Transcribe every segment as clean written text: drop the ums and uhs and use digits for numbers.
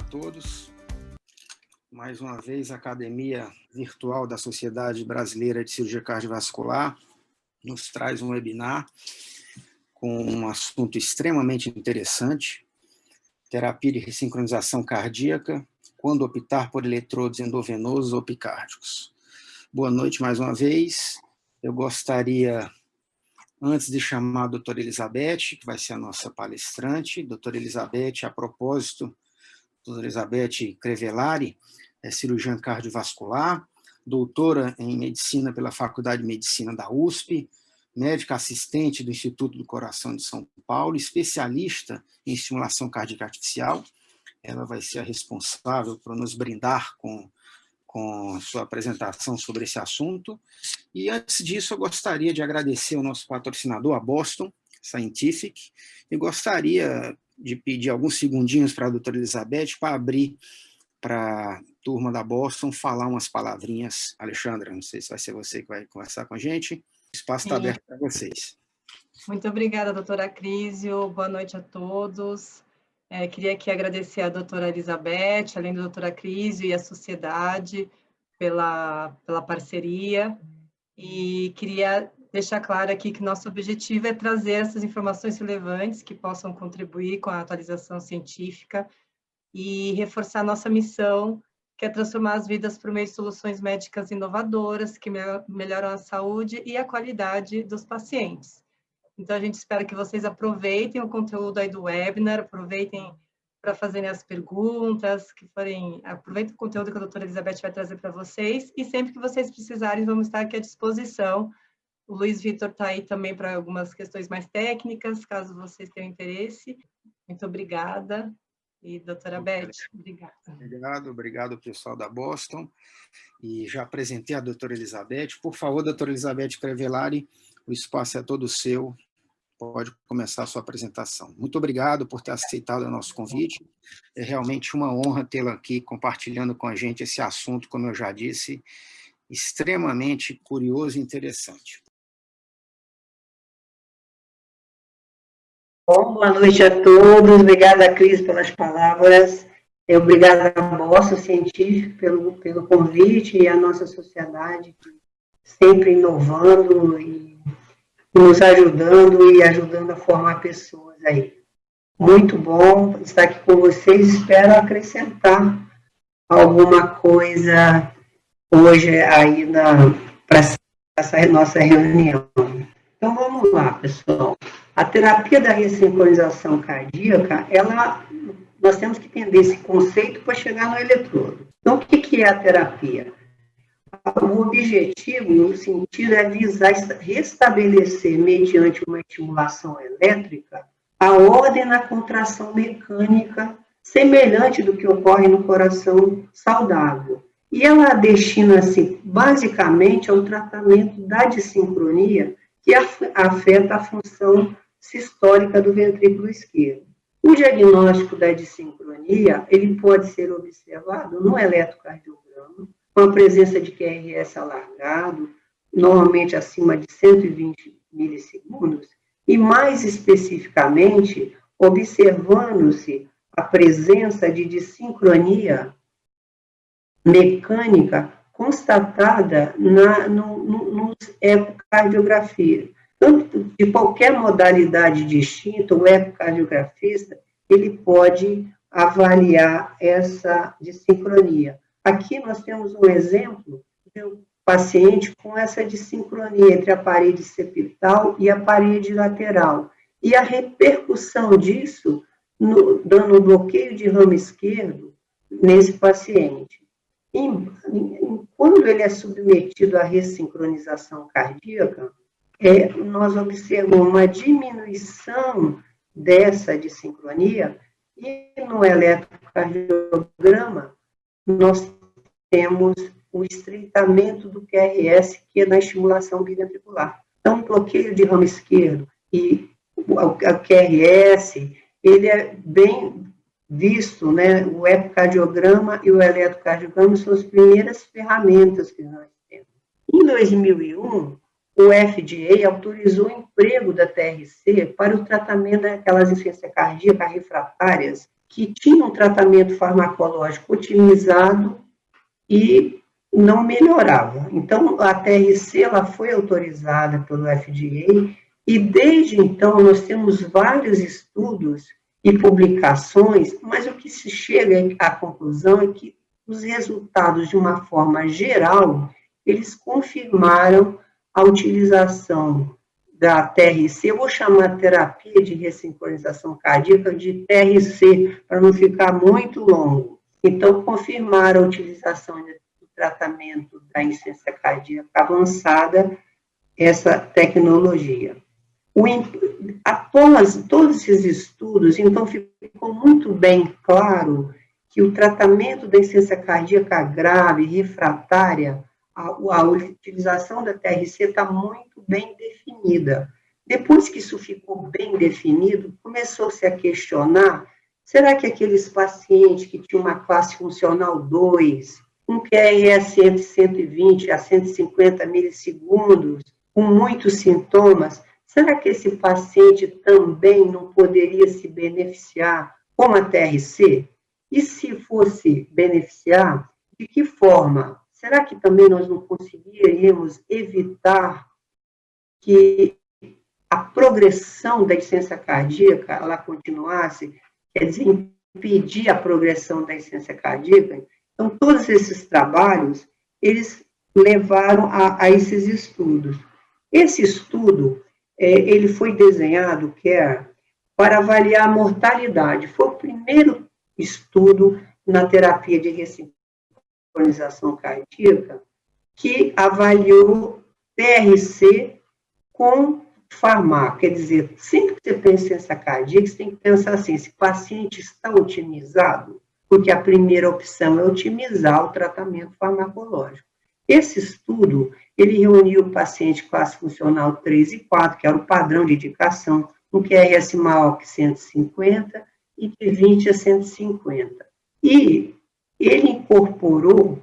a todos. Mais uma vez, a Academia Virtual da Sociedade Brasileira de Cirurgia Cardiovascular nos traz um webinar com um assunto extremamente interessante: terapia de ressincronização cardíaca, quando optar por eletrodos endovenosos ou epicárdicos. Boa noite mais uma vez. Eu gostaria, antes de chamar a doutora Elizabeth, que vai ser a nossa palestrante, doutora Elizabeth, a propósito, doutora Elizabeth Crevellari, é cirurgiã cardiovascular, doutora em medicina pela Faculdade de Medicina da USP, médica assistente do Instituto do Coração de São Paulo, especialista em estimulação cardíaca artificial. Ela vai ser a responsável por nos brindar com sua apresentação sobre esse assunto. E antes disso, eu gostaria de agradecer ao nosso patrocinador, a Boston Scientific, e gostaria de pedir alguns segundinhos para a doutora Elizabeth para abrir para a turma da Boston falar umas palavrinhas. Alexandra, não sei se vai ser você que vai conversar com a gente. O espaço está aberto para vocês. Muito obrigada, doutora Crísio. Boa noite a todos. Queria aqui agradecer à doutora Elizabeth, além da doutora Crísio e a sociedade pela parceria. E queria deixar claro aqui que nosso objetivo é trazer essas informações relevantes que possam contribuir com a atualização científica e reforçar nossa missão, que é transformar as vidas por meio de soluções médicas inovadoras que melhoram a saúde e a qualidade dos pacientes. Então, a gente espera que vocês aproveitem o conteúdo aí do webinar, aproveitem para fazerem as perguntas, aproveitem o conteúdo que a doutora Elizabeth vai trazer para vocês, e sempre que vocês precisarem, vamos estar aqui à disposição. O Luiz Vitor está aí também para algumas questões mais técnicas, caso vocês tenham interesse. Muito obrigada. E, doutora Beth, obrigada. Obrigado, pessoal da Boston. E já apresentei a doutora Elizabeth. Por favor, doutora Elizabeth Crevellari, o espaço é todo seu. Pode começar a sua apresentação. Muito obrigado por ter aceitado o nosso convite. É realmente uma honra tê-la aqui compartilhando com a gente esse assunto, como eu já disse, extremamente curioso e interessante. Bom, boa noite a todos. Obrigada, Cris, pelas palavras. Obrigada a Boston Científico pelo convite e a nossa sociedade, sempre inovando e nos ajudando e ajudando a formar pessoas aí. Muito bom estar aqui com vocês. Espero acrescentar alguma coisa hoje aí para essa nossa reunião. Então, vamos lá, pessoal. A terapia da ressincronização cardíaca, nós temos que entender esse conceito para chegar no eletrodo. Então, o que é a terapia? O objetivo, no sentido, é visar restabelecer, mediante uma estimulação elétrica, a ordem na contração mecânica, semelhante do que ocorre no coração saudável. E ela destina-se, basicamente, ao tratamento da dissincronia, que afeta a função sistólica do ventrículo esquerdo. O diagnóstico da dissincronia, ele pode ser observado no eletrocardiograma, com a presença de QRS alargado, normalmente acima de 120 milissegundos, e mais especificamente, observando-se a presença de dissincronia mecânica constatada nos ecocardiografias. Tanto de qualquer modalidade distinta, o ecocardiografista, ele pode avaliar essa dissincronia. Aqui nós temos um exemplo de um paciente com essa dissincronia entre a parede septal e a parede lateral. E a repercussão disso, dando um bloqueio de ramo esquerdo nesse paciente. Quando ele é submetido à ressincronização cardíaca, nós observamos uma diminuição dessa dissincronia, e no eletrocardiograma nós temos o estreitamento do QRS, que é na estimulação biventricular. Então, o bloqueio de ramo esquerdo e o QRS, ele é bem visto, né? O ecocardiograma e o eletrocardiograma são as primeiras ferramentas que nós temos. Em 2001, o FDA autorizou o emprego da TRC para o tratamento daquelas insuficiências cardíacas refratárias que tinham um tratamento farmacológico otimizado e não melhorava. Então, a TRC ela foi autorizada pelo FDA e, desde então, nós temos vários estudos e publicações, mas o que se chega à conclusão é que os resultados, de uma forma geral, eles confirmaram a utilização da TRC, eu vou chamar terapia de ressincronização cardíaca de TRC, para não ficar muito longo. Então, confirmaram a utilização do tratamento da insuficiência cardíaca avançada, essa tecnologia. Após todos esses estudos, então, ficou muito bem claro que o tratamento da insuficiência cardíaca grave, refratária, a utilização da TRC está muito bem definida. Depois que isso ficou bem definido, começou-se a questionar, será que aqueles pacientes que tinham uma classe funcional 2, um QRS entre 120 a 150 milissegundos, com muitos sintomas, será que esse paciente também não poderia se beneficiar com a TRC? E se fosse beneficiar, de que forma? Será que também nós não conseguiríamos evitar que a progressão da insuficiência cardíaca ela continuasse, quer dizer, impedir a progressão da insuficiência cardíaca? Então, todos esses trabalhos, eles levaram a esses estudos. Esse estudo, ele foi desenhado, para avaliar a mortalidade. Foi o primeiro estudo na terapia de ressincronização cardíaca que avaliou TRC com fármaco. Quer dizer, sempre que você pensa em insuficiência cardíaca, você tem que pensar assim, esse paciente está otimizado? Porque a primeira opção é otimizar o tratamento farmacológico. Esse estudo, ele reuniu o paciente classe funcional 3 e 4, que era o padrão de indicação, um QRS maior que 150 e de 20 a 150. E ele incorporou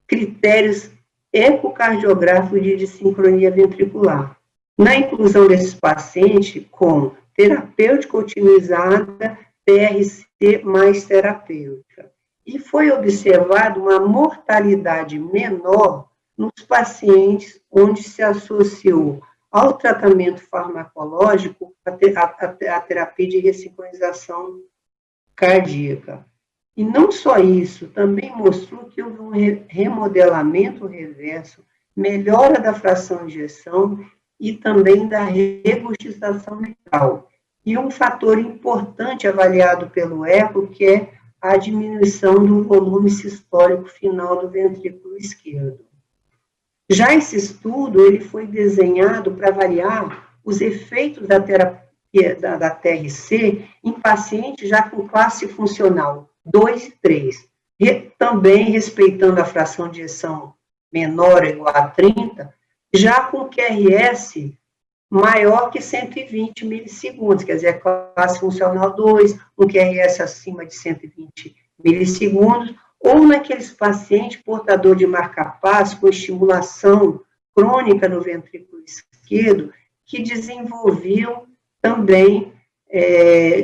critérios ecocardiográficos de desincronia ventricular. Na inclusão desses pacientes com terapêutica otimizada, TRC mais terapêutica. E foi observado uma mortalidade menor nos pacientes onde se associou ao tratamento farmacológico a terapia de ressincronização cardíaca. E não só isso, também mostrou que houve um remodelamento reverso, melhora da fração de ejeção e também da regurgitação mental. E um fator importante avaliado pelo ECO, que é a diminuição do volume sistólico final do ventrículo esquerdo. Já esse estudo, ele foi desenhado para avaliar os efeitos da terapia da TRC em pacientes já com classe funcional 2 e 3, também respeitando a fração de ejeção menor ou igual a 30, já com QRS maior que 120 milissegundos, quer dizer, classe funcional 2, um QRS acima de 120 milissegundos, ou naqueles pacientes portadores de marca-Paz com estimulação crônica no ventrículo esquerdo, que desenvolviam também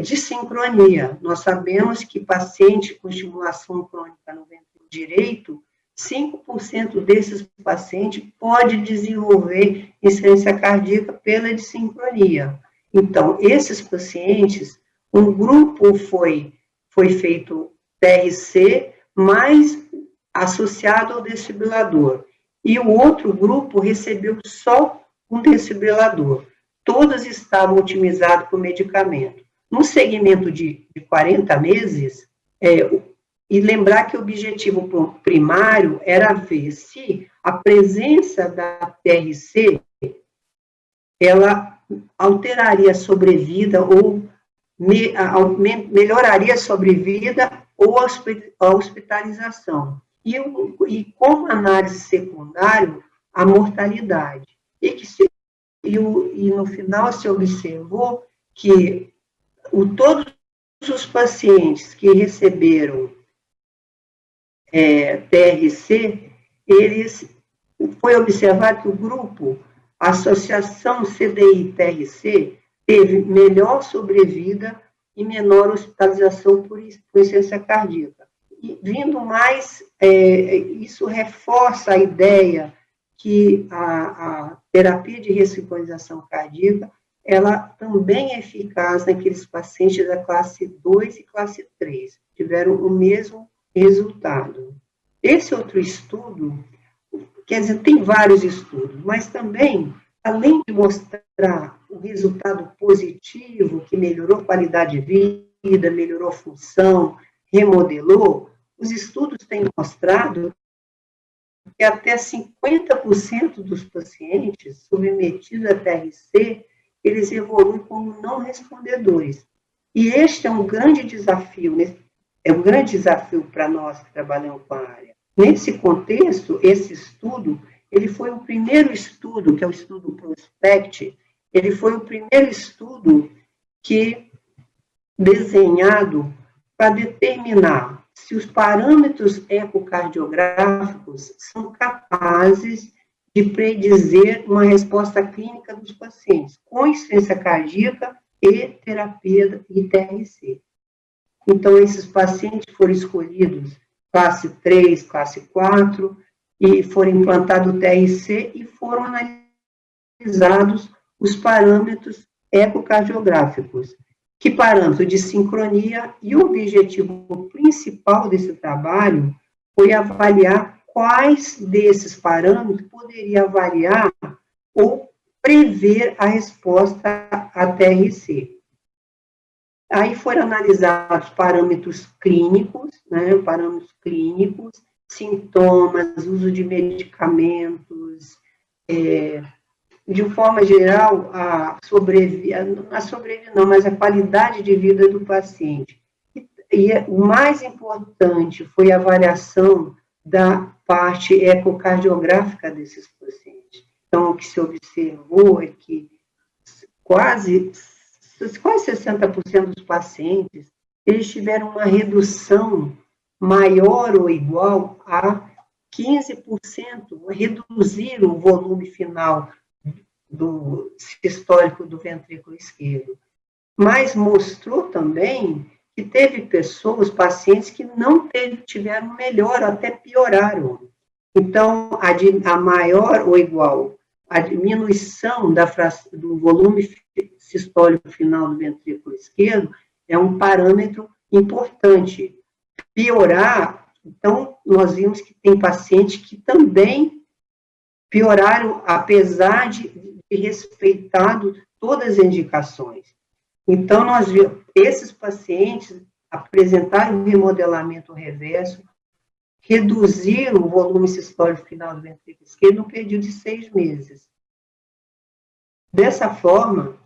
dissincronia. Nós sabemos que paciente com estimulação crônica no ventrículo direito, 5% desses pacientes pode desenvolver insuficiência cardíaca pela dissincronia. Então, esses pacientes, um grupo foi feito TRC, mais associado ao desfibrilador, e o outro grupo recebeu só um desfibrilador. Todos estavam otimizados com medicamento. No segmento de 40 meses, e lembrar que o objetivo primário era ver se a presença da TRC, ela alteraria a sobrevida ou melhoraria a sobrevida ou a hospitalização. E como análise secundária, a mortalidade. E no final se observou que todos os pacientes que receberam TRC, foi observado que o grupo, a associação CDI-TRC, teve melhor sobrevida e menor hospitalização por insuficiência cardíaca. E, vindo mais, isso reforça a ideia que a terapia de ressincronização cardíaca, ela também é eficaz naqueles pacientes da classe 2 e classe 3, que tiveram o mesmo resultado. Esse outro estudo, quer dizer, tem vários estudos, mas também, além de mostrar o resultado positivo, que melhorou a qualidade de vida, melhorou a função, remodelou, os estudos têm mostrado que até 50% dos pacientes submetidos a TRC, eles evoluem como não respondedores. E este é um grande desafio, para nós que trabalhamos com a área. Nesse contexto, esse estudo, ele foi o primeiro estudo, que é o estudo Prospect, ele foi o primeiro estudo desenhado para determinar se os parâmetros ecocardiográficos são capazes de predizer uma resposta clínica dos pacientes com insuficiência cardíaca e terapia de TRC. Então, esses pacientes foram escolhidos classe 3, classe 4, e foram implantados o TRC e foram analisados os parâmetros ecocardiográficos. Que parâmetro de sincronia, e o objetivo principal desse trabalho foi avaliar quais desses parâmetros poderia avaliar ou prever a resposta à TRC. Aí foram analisados parâmetros clínicos, sintomas, uso de medicamentos, de forma geral, mas a qualidade de vida do paciente. E o mais importante foi a avaliação da parte ecocardiográfica desses pacientes. Então, o que se observou é que quase 60% dos pacientes, eles tiveram uma redução maior ou igual a 15%, reduzir o volume final do sistólico do ventrículo esquerdo. Mas mostrou também que teve pacientes que não tiveram melhor, até pioraram. Então, a maior ou igual, a diminuição do volume sistólico final do ventrículo esquerdo é um parâmetro importante. Piorar, então, nós vimos que tem pacientes que também pioraram, apesar de respeitado todas as indicações. Então, nós vimos, esses pacientes apresentaram remodelamento reverso, reduziram o volume sistólico final do ventrículo esquerdo no período de 6 meses. Dessa forma,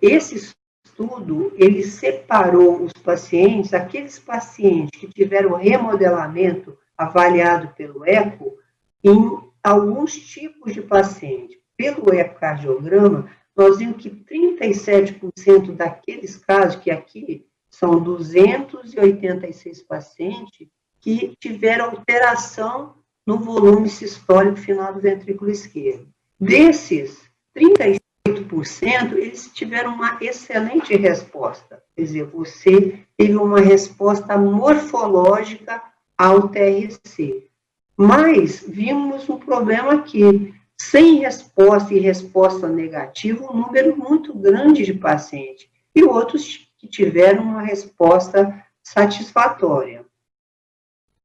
esse estudo, ele separou os pacientes, aqueles pacientes que tiveram remodelamento avaliado pelo eco, em alguns tipos de pacientes. Pelo ecocardiograma, nós vimos que 37% daqueles casos, que aqui são 286 pacientes, que tiveram alteração no volume sistólico final do ventrículo esquerdo. Desses, 38%, eles tiveram uma excelente resposta. Quer dizer, você teve uma resposta morfológica ao TRC. Mas vimos um problema aqui. Sem resposta e resposta negativa, um número muito grande de pacientes. E outros que tiveram uma resposta satisfatória.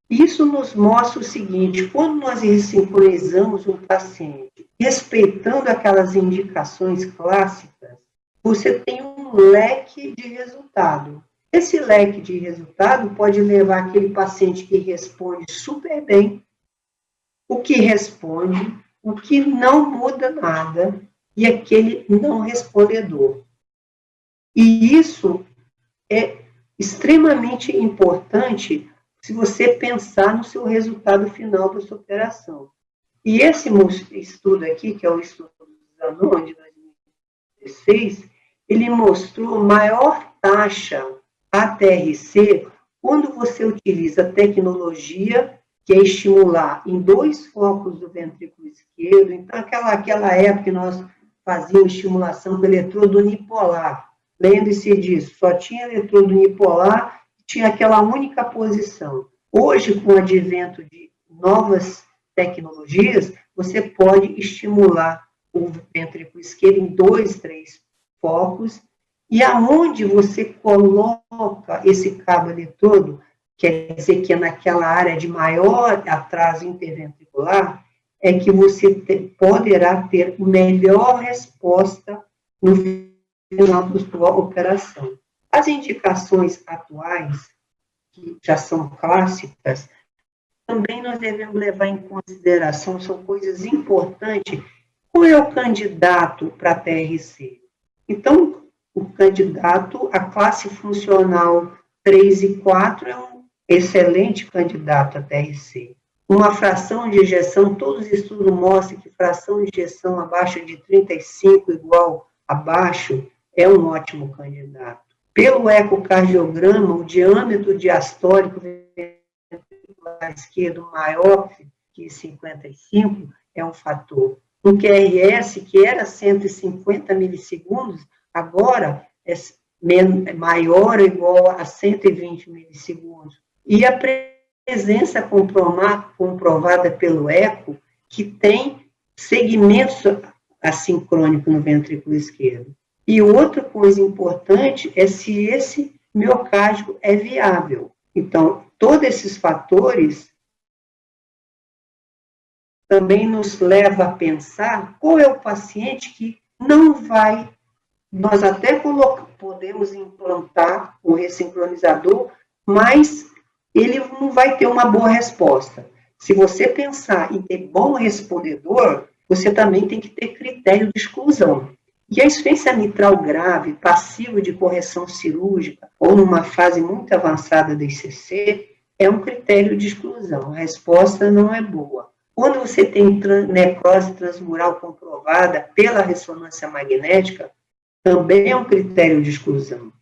Isso nos mostra o seguinte: quando nós ressincronizamos um paciente, respeitando aquelas indicações clássicas, você tem um leque de resultado. Esse leque de resultado pode levar aquele paciente que responde super bem, o que responde, o que não muda nada, e aquele não respondedor. E isso é extremamente importante se você pensar no seu resultado final da sua operação. E esse estudo aqui, que é o estudo do Zanon, de 2016, ele mostrou maior taxa ATRC quando você utiliza tecnologia que é estimular em 2 focos do ventrículo esquerdo. Então, aquela época que nós fazíamos estimulação com eletrodo unipolar, lembre-se disso, só tinha eletrodo unipolar, tinha aquela única posição. Hoje, com o advento de novas tecnologias, você pode estimular o ventrículo esquerdo em 2, 3 focos, e aonde você coloca esse cabo eletrodo, quer dizer que é naquela área de maior atraso interventricular, é que você poderá ter melhor resposta no final da sua operação. As indicações atuais, que já são clássicas, também nós devemos levar em consideração, são coisas importantes. Qual é o candidato para a TRC? Então, o candidato, a classe funcional 3 e 4 é um excelente candidato a TRC. Uma fração de ejeção, todos os estudos mostram que fração de ejeção abaixo de 35 igual abaixo é um ótimo candidato. Pelo ecocardiograma, o diâmetro diastólico ventricular esquerdo maior que 55 é um fator. Um QRS que era 150 milissegundos, agora é maior ou igual a 120 milissegundos. E a presença comprovada pelo eco, que tem segmento assincrônico no ventrículo esquerdo. E outra coisa importante é se esse miocárdio é viável. Então, todos esses fatores também nos levam a pensar qual é o paciente que não vai. Nós até podemos implantar o ressincronizador, mas ele não vai ter uma boa resposta. Se você pensar em ter bom respondedor, você também tem que ter critério de exclusão. E a insuficiência mitral grave, passiva de correção cirúrgica, ou numa fase muito avançada da ICC, é um critério de exclusão. A resposta não é boa. Quando você tem necrose transmural comprovada pela ressonância magnética, também é um critério de exclusão.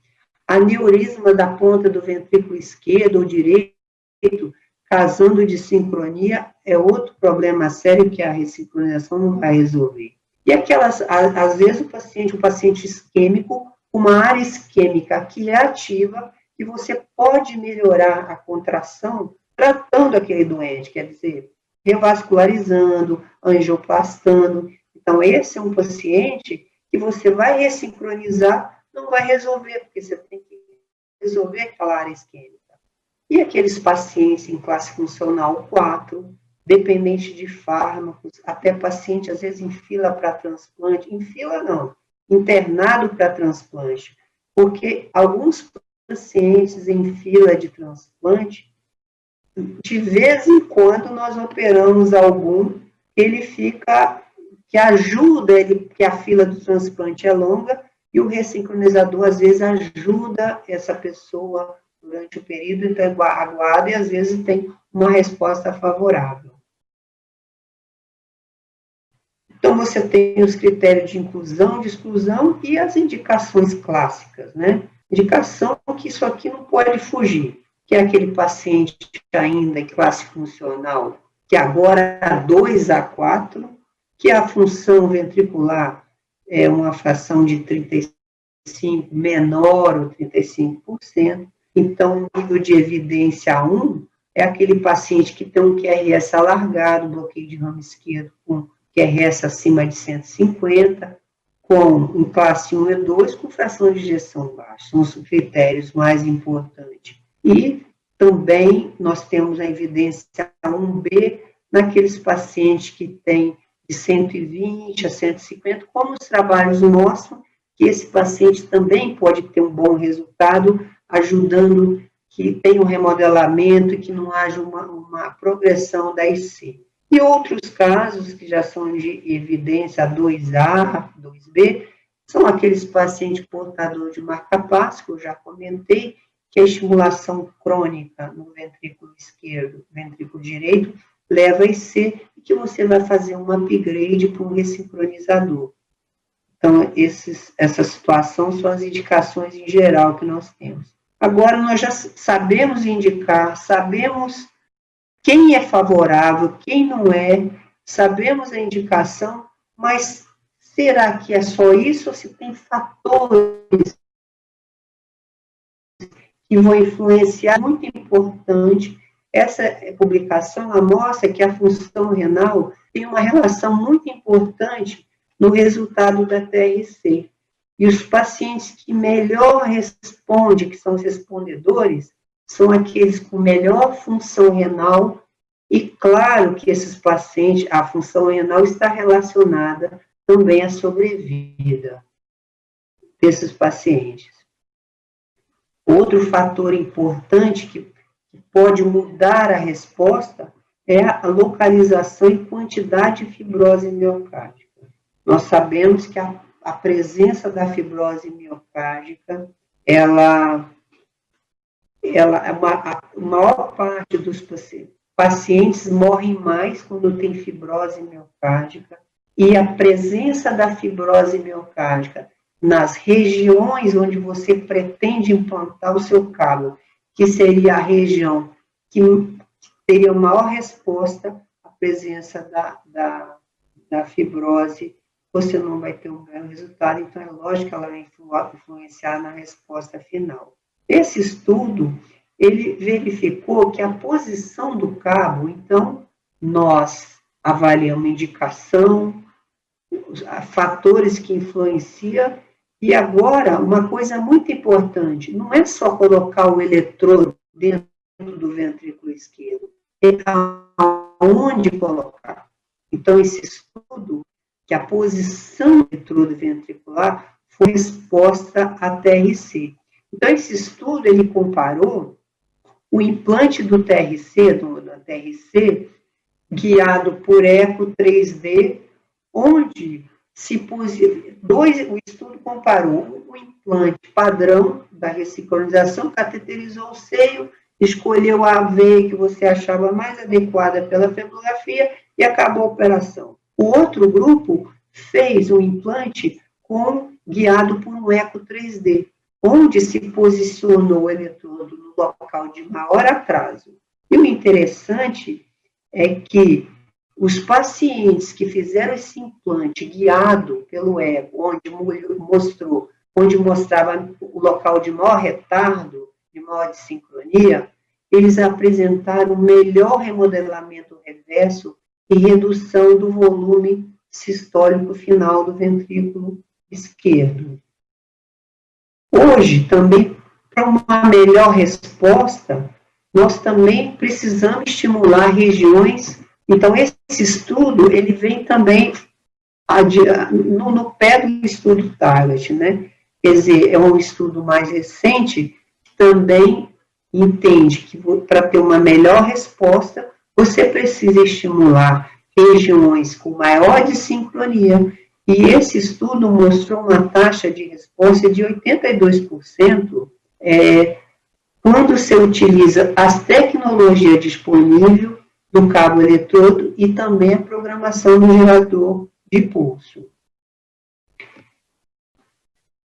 Aneurisma da ponta do ventrículo esquerdo ou direito, casando de sincronia, é outro problema sério que a ressincronização não vai resolver. E aquelas, às vezes, o paciente isquêmico, uma área isquêmica que é ativa, e você pode melhorar a contração tratando aquele doente, quer dizer, revascularizando, angioplastando. Então, esse é um paciente que você vai ressincronizar, não vai resolver, porque você tem que resolver aquela área isquêmica. E aqueles pacientes em classe funcional 4, dependente de fármacos, até paciente, às vezes, em fila para transplante, em fila não, internado para transplante, porque alguns pacientes em fila de transplante, de vez em quando nós operamos algum, ele fica, que ajuda ele, que a fila do transplante é longa, e o ressincronizador, às vezes, ajuda essa pessoa durante o período, então aguarda e, às vezes, tem uma resposta favorável. Então, você tem os critérios de inclusão, de exclusão e as indicações clássicas, né? Indicação que isso aqui não pode fugir, que é aquele paciente ainda em classe funcional, que agora é 2 a 4, que a função ventricular é uma fração de 35, menor ou 35%, então, o nível de evidência 1 é aquele paciente que tem um QRS alargado, bloqueio de ramo esquerdo com QRS acima de 150, em classe 1 e 2, com fração de ejeção baixa. São os critérios mais importantes. E também nós temos a evidência 1B naqueles pacientes que têm de 120 a 150, como os trabalhos mostram, que esse paciente também pode ter um bom resultado, ajudando que tenha um remodelamento e que não haja uma progressão da IC. E outros casos que já são de evidência 2A, 2B, são aqueles pacientes portadores de marca-passo, que eu já comentei, que a estimulação crônica no ventrículo esquerdo, ventrículo direito, leva a IC, e que você vai fazer um upgrade para um ressincronizador. Então, essa situação são as indicações em geral que nós temos. Agora, nós já sabemos indicar, sabemos quem é favorável, quem não é, sabemos a indicação, mas será que é só isso ou se tem fatores que vão influenciar, muito importante. Essa publicação mostra que a função renal tem uma relação muito importante no resultado da TRC. E os pacientes que melhor respondem, que são os respondedores, são aqueles com melhor função renal, e claro que esses pacientes, a função renal está relacionada também à sobrevida desses pacientes. Outro fator importante que pode mudar a resposta é a localização e quantidade de fibrose miocárdica. Nós sabemos que a presença da fibrose miocárdica, a maior parte dos pacientes morrem mais quando tem fibrose miocárdica, e a presença da fibrose miocárdica nas regiões onde você pretende implantar o seu cabo, que seria a região que teria maior resposta à presença da fibrose, você não vai ter um bom resultado, então é lógico que ela vai influenciar na resposta final. Esse estudo, ele verificou que a posição do cabo, então, nós avaliamos indicação, fatores que influenciam, e agora, uma coisa muito importante, não é só colocar o eletrodo dentro do ventrículo esquerdo, é aonde colocar. Então, esse estudo, que a posição do eletrodo ventricular foi exposta à TRC. Então, esse estudo, ele comparou o implante do TRC, da TRC, guiado por eco 3D, onde o estudo comparou o implante padrão da ressincronização, cateterizou o seio, escolheu a veia que você achava mais adequada pela fibrografia e acabou a operação. O outro grupo fez um implante guiado por um eco 3D, onde se posicionou o eletrodo no local de maior atraso. E o interessante é que os pacientes que fizeram esse implante guiado pelo eco, onde mostrava o local de maior retardo, de maior desincronia, eles apresentaram melhor remodelamento reverso e redução do volume sistólico final do ventrículo esquerdo. Hoje, também, para uma melhor resposta, nós também precisamos estimular regiões. Então, esse estudo, ele vem também no pé do estudo Target, né? Quer dizer, é um estudo mais recente, que também entende que para ter uma melhor resposta, você precisa estimular regiões com maior desincronia, e esse estudo mostrou uma taxa de resposta de 82%, quando você utiliza as tecnologias disponíveis do cabo eletrodo e também a programação do gerador de pulso.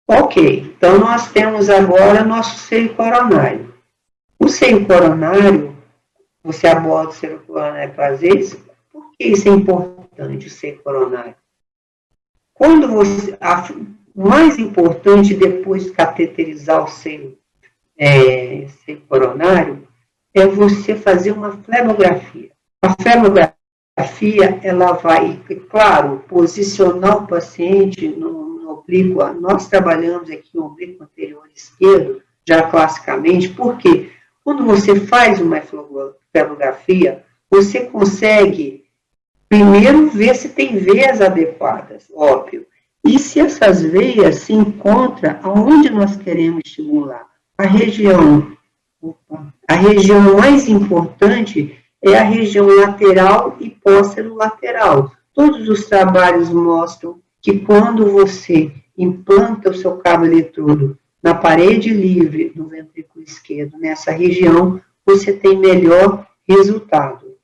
Ok, então nós temos agora nosso seio coronário. O seio coronário, você aborda o seio coronário às vezes, por que isso é importante, o seio coronário? O mais importante, depois de cateterizar o seio coronário, é você fazer uma flebografia. A flebografia, ela vai, claro, posicionar o paciente no oblíquo. Nós trabalhamos aqui no oblíquo anterior esquerdo, já classicamente, porque quando você faz uma flebografia, você consegue primeiro ver se tem veias adequadas, óbvio. E se essas veias se encontram aonde nós queremos estimular. A região mais importante é a região lateral e póstero-lateral. Todos os trabalhos mostram que quando você implanta o seu cabo eletrodo na parede livre do ventrículo esquerdo, nessa região, você tem melhor resultado.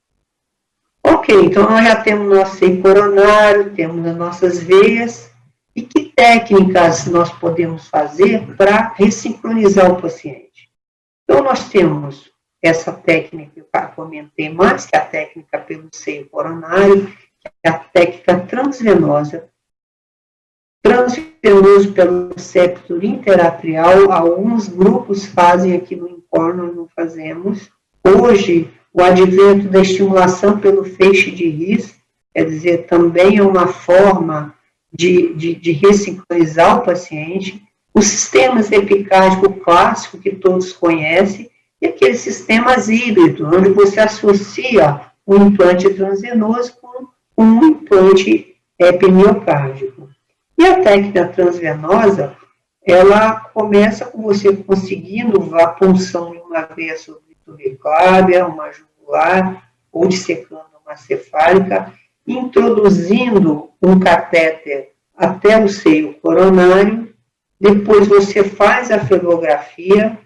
Ok, então nós já temos nosso seio coronário, temos as nossas veias. E que técnicas nós podemos fazer para ressincronizar o paciente? Então, nós temos essa técnica que eu comentei mais, que é a técnica pelo seio coronário, que é a técnica transvenosa. Transvenosa venoso pelo septo interatrial, alguns grupos fazem aqui no INCOR, nós não fazemos. Hoje, o advento da estimulação pelo feixe de RIS, quer dizer, também é uma forma de ressincronizar o paciente. Os sistemas epicárdicos clássicos, que todos conhecem, e aqueles sistemas híbridos, onde você associa um implante transvenoso com um implante epimiocárdico. E a técnica transvenosa, ela começa com você conseguindo a punção de uma veia subclavícula, uma jugular, ou dissecando uma cefálica, introduzindo um catéter até o seio coronário, depois você faz a flebografia,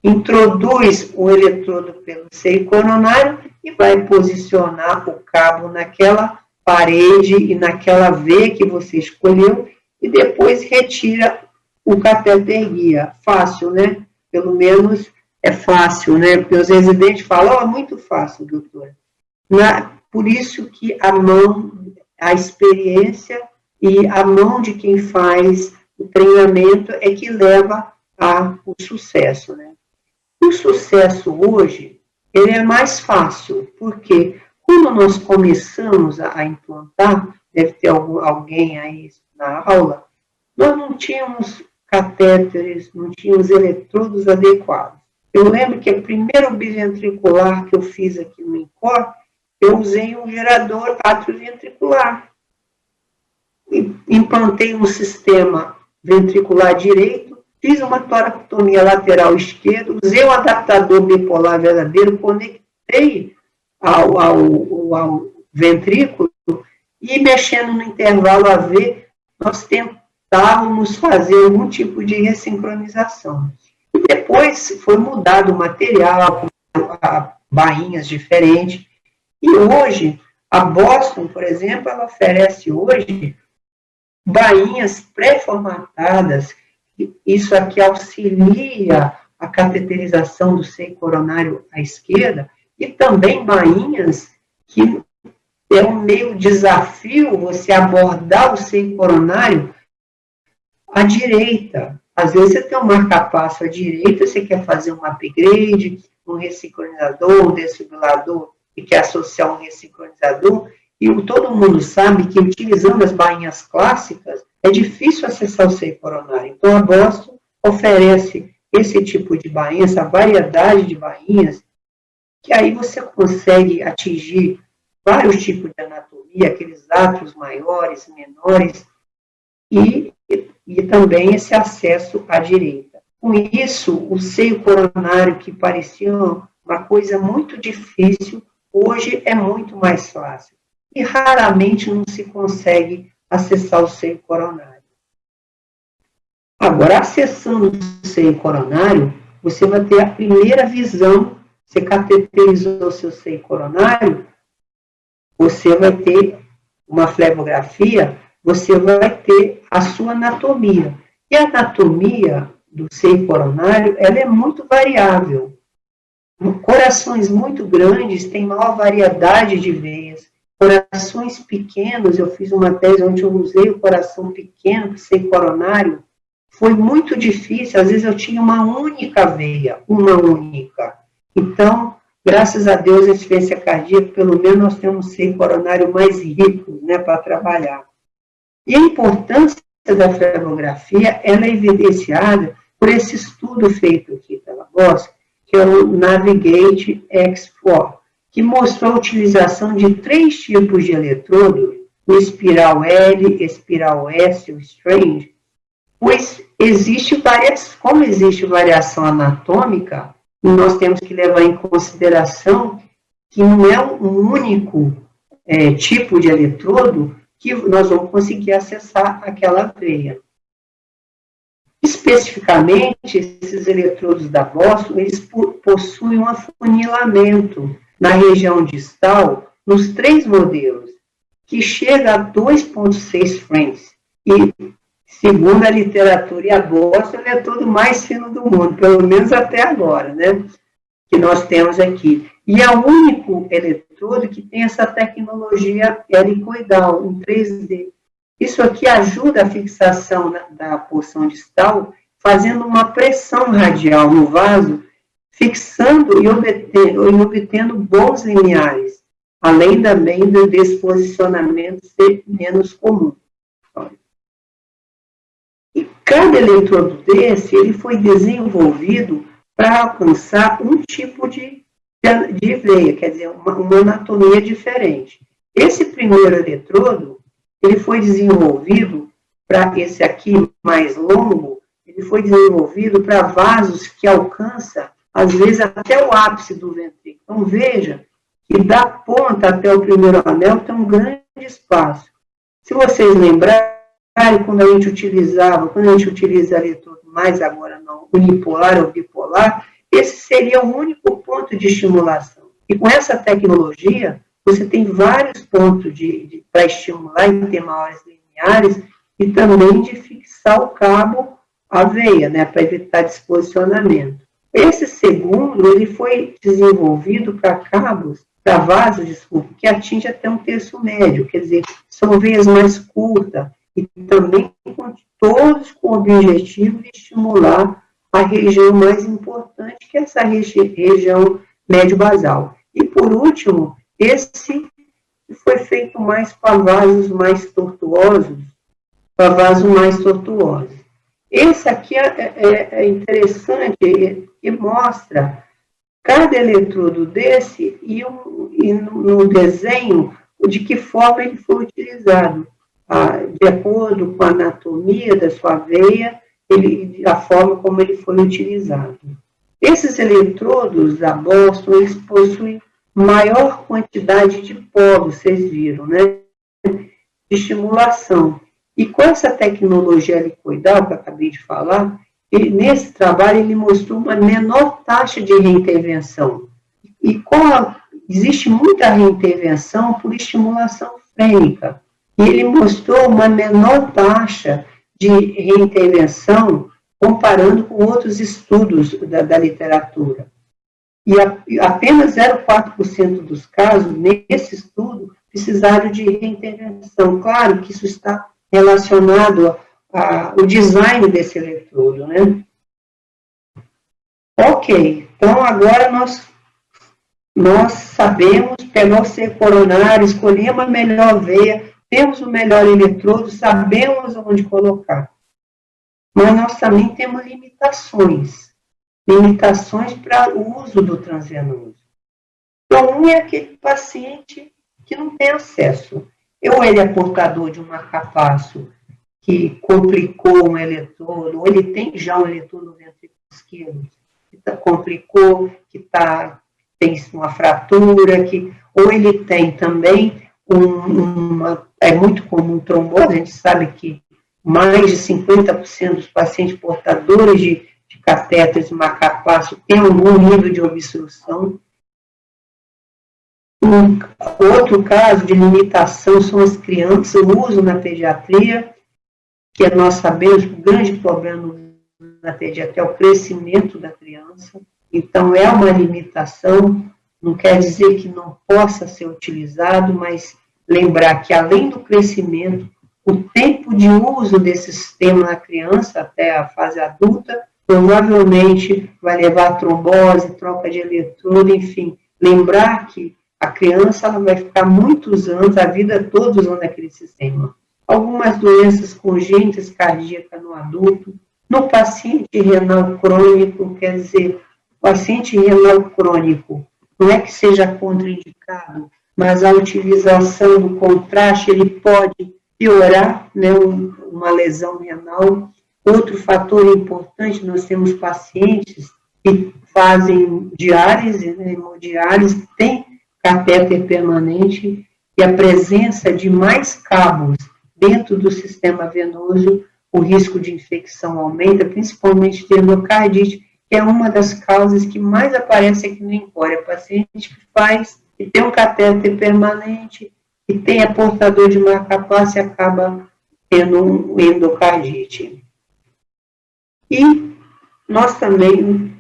introduz o eletrodo pelo seio coronário e vai posicionar o cabo naquela parede e naquela veia que você escolheu e depois retira o catéter guia. Fácil, né? Pelo menos é fácil, né? Porque os residentes falam, é muito fácil, doutora. Por isso que a experiência e a mão de quem faz o treinamento é que leva ao sucesso, né? O sucesso hoje, ele é mais fácil, porque quando nós começamos a implantar, deve ter alguém aí na aula, nós não tínhamos catéteres, não tínhamos eletrodos adequados. Eu lembro que o primeiro biventricular que eu fiz aqui no INCOR, eu usei um gerador atrioventricular. Implantei um sistema ventricular direito, fiz uma toracotomia lateral esquerda, usei um adaptador bipolar verdadeiro, conectei ao ventrículo e mexendo no intervalo AV, nós tentávamos fazer algum tipo de ressincronização. E depois foi mudado o material, com bainhas diferentes. E hoje, a Boston, por exemplo, ela oferece hoje bainhas pré-formatadas. Isso aqui auxilia a cateterização do seio coronário à esquerda, e também bainhas que é um meio desafio você abordar o seio coronário à direita. Às vezes você tem um marca-passo à direita, você quer fazer um upgrade, um ressincronizador, um desfibrilador, e quer associar um ressincronizador, e todo mundo sabe que utilizando as bainhas clássicas, é difícil acessar o seio coronário. Então, a Boston oferece esse tipo de bainha, essa variedade de bainhas, que aí você consegue atingir vários tipos de anatomia, aqueles átrios maiores, menores, e também esse acesso à direita. Com isso, o seio coronário, que parecia uma coisa muito difícil, hoje é muito mais fácil. E raramente não se consegue acessar o seio coronário. Agora, acessando o seio coronário, você vai ter a primeira visão. Você cateterizou o seu seio coronário, você vai ter uma flebografia, você vai ter a sua anatomia. E a anatomia do seio coronário, ela é muito variável. Corações muito grandes têm maior variedade de veias. Corações pequenos, eu fiz uma tese onde eu usei o coração pequeno, o seio coronário, foi muito difícil, às vezes eu tinha uma única veia, uma única. Então, graças a Deus, a insuficiência cardíaca, pelo menos nós temos um seio coronário mais rico, né, para trabalhar. E a importância da flebografia, ela é evidenciada por esse estudo feito aqui pela Boston, que é o Navigate X4, que mostrou a utilização de 3 tipos de eletrodo, o espiral L, espiral S, o Strange, pois como existe variação anatômica, nós temos que levar em consideração que não é um único tipo de eletrodo que nós vamos conseguir acessar aquela veia. Especificamente, esses eletrodos da Boston, eles possuem um afunilamento na região distal, nos 3 modelos, que chega a 2,6 frames. E, segundo a literatura e a Boston, ele é todo mais fino do mundo, pelo menos até agora, né? Que nós temos aqui. E é o único eletrodo que tem essa tecnologia helicoidal, em 3D. Isso aqui ajuda a fixação da porção distal, fazendo uma pressão radial no vaso, fixando e obtendo bons limiares, além também do desposicionamento ser menos comum. E cada eletrodo desse, ele foi desenvolvido para alcançar um tipo de veia, quer dizer, uma anatomia diferente. Esse primeiro eletrodo, ele foi desenvolvido para esse aqui mais longo, ele foi desenvolvido para vasos que alcança, às vezes, até o ápice do ventrículo. Então, veja que da ponta até o primeiro anel tem um grande espaço. Se vocês lembrarem, quando a gente utiliza eletrodo mais agora não unipolar ou bipolar, esse seria o único ponto de estimulação. E com essa tecnologia, você tem vários pontos para estimular e ter maiores lineares e também de fixar o cabo à veia, né, para evitar desposicionamento. Esse segundo, ele foi desenvolvido para vasos, que atinge até um terço médio, quer dizer, são veias mais curtas e também todos com o objetivo de estimular a região mais importante, que é essa região médio-basal. E, por último, esse foi feito mais para vasos mais tortuosos, Esse aqui é interessante e mostra cada eletrodo desse e no desenho de que forma ele foi utilizado, de acordo com a anatomia da sua veia, a forma como ele foi utilizado. Esses eletrodos da Boston, eles possuem maior quantidade de polos, vocês viram, né? De estimulação. E com essa tecnologia helicoidal que eu acabei de falar, nesse trabalho ele mostrou uma menor taxa de reintervenção. E existe muita reintervenção por estimulação frênica. E ele mostrou uma menor taxa de reintervenção comparando com outros estudos da literatura. E apenas 0,4% dos casos, nesse estudo, precisaram de reintervenção. Claro que isso está relacionado ao design desse eletrodo, né? Ok, então agora nós sabemos pegar o ser coronário, escolhemos a melhor veia, temos o melhor eletrodo, sabemos onde colocar. Mas nós também temos limitações para o uso do transvenoso. Então, um é aquele paciente que não tem acesso. Ou ele é portador de um marcapasso que complicou um eletrodo, ou ele tem já um eletrodo no ventrículo esquerdo que complicou, tem uma fratura, ou ele tem também é muito comum trombose, a gente sabe que mais de 50% dos pacientes portadores de catéteres de marcapasso têm algum nível de obstrução. Outro caso de limitação são as crianças, o uso na pediatria, que nós sabemos que o grande problema na pediatria é o crescimento da criança. Então, é uma limitação, não quer dizer que não possa ser utilizado, mas lembrar que, além do crescimento, o tempo de uso desse sistema na criança até a fase adulta, provavelmente vai levar a trombose, troca de eletrodo, enfim. Lembrar que a criança ela vai ficar muitos anos, a vida toda usando aquele sistema. Algumas doenças congênitas cardíacas no adulto, no paciente renal crônico, quer dizer, o paciente renal crônico não é que seja contraindicado, mas a utilização do contraste, ele pode piorar, né, uma lesão renal. Outro fator importante, nós temos pacientes que fazem diálise, né, hemodiálise, que tem catéter permanente, e a presença de mais cabos dentro do sistema venoso, o risco de infecção aumenta, principalmente de endocardite, que é uma das causas que mais aparece aqui no INCOR. É paciente que tem um catéter permanente, que tem a portador de marcapasso e acaba tendo um endocardite. E nós também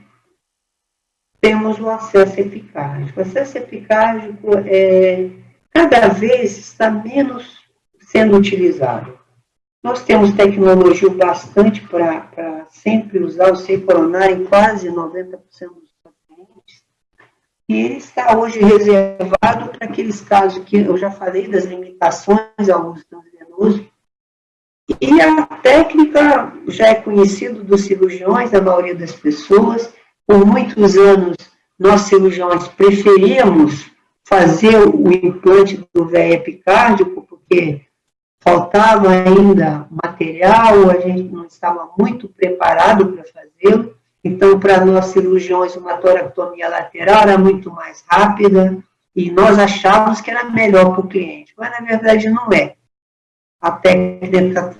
temos o acesso epicárdico. O acesso epicárdico cada vez está menos sendo utilizado. Nós temos tecnologia bastante para sempre usar o seio coronário em quase 90% dos pacientes, e ele está hoje reservado para aqueles casos que eu já falei das limitações ao uso transvenoso. E a técnica já é conhecida dos cirurgiões, da maioria das pessoas. Por muitos anos, nós cirurgiões preferíamos fazer o implante do véio epicárdico, porque faltava ainda material, a gente não estava muito preparado para fazê-lo. Então, para nós cirurgiões, uma toracotomia lateral era muito mais rápida, e nós achávamos que era melhor para o cliente, mas na verdade não é. A técnica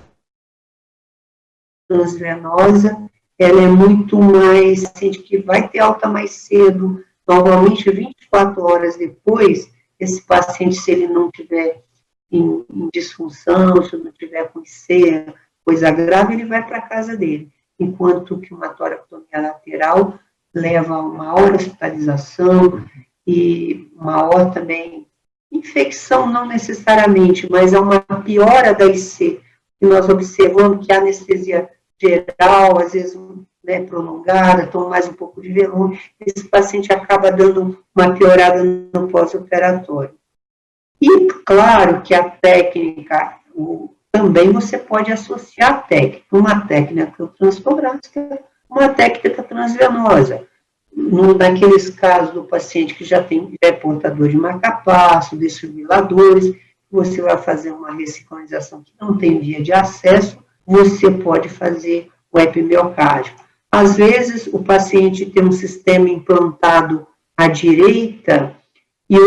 transvenosa, ela é muito mais, paciente que vai ter alta mais cedo, normalmente 24 horas depois, esse paciente, se ele não tiver em disfunção, se não tiver com IC, coisa grave, ele vai para a casa dele. Enquanto que uma toracotomia lateral leva a uma maior hospitalização e maior também infecção, não necessariamente, mas é uma piora da IC. E nós observamos que a anestesia geral, às vezes, né, prolongada, toma mais um pouco de volume, esse paciente acaba dando uma piorada no pós-operatório. E, claro, que a técnica, também você pode associar a técnica, uma técnica transtorácica, uma técnica transvenosa. Naqueles casos do paciente que já é portador de marca-passo, desfibriladores, você vai fazer uma ressincronização que não tem via de acesso, você pode fazer o epimiocárdico. Às vezes, o paciente tem um sistema implantado à direita e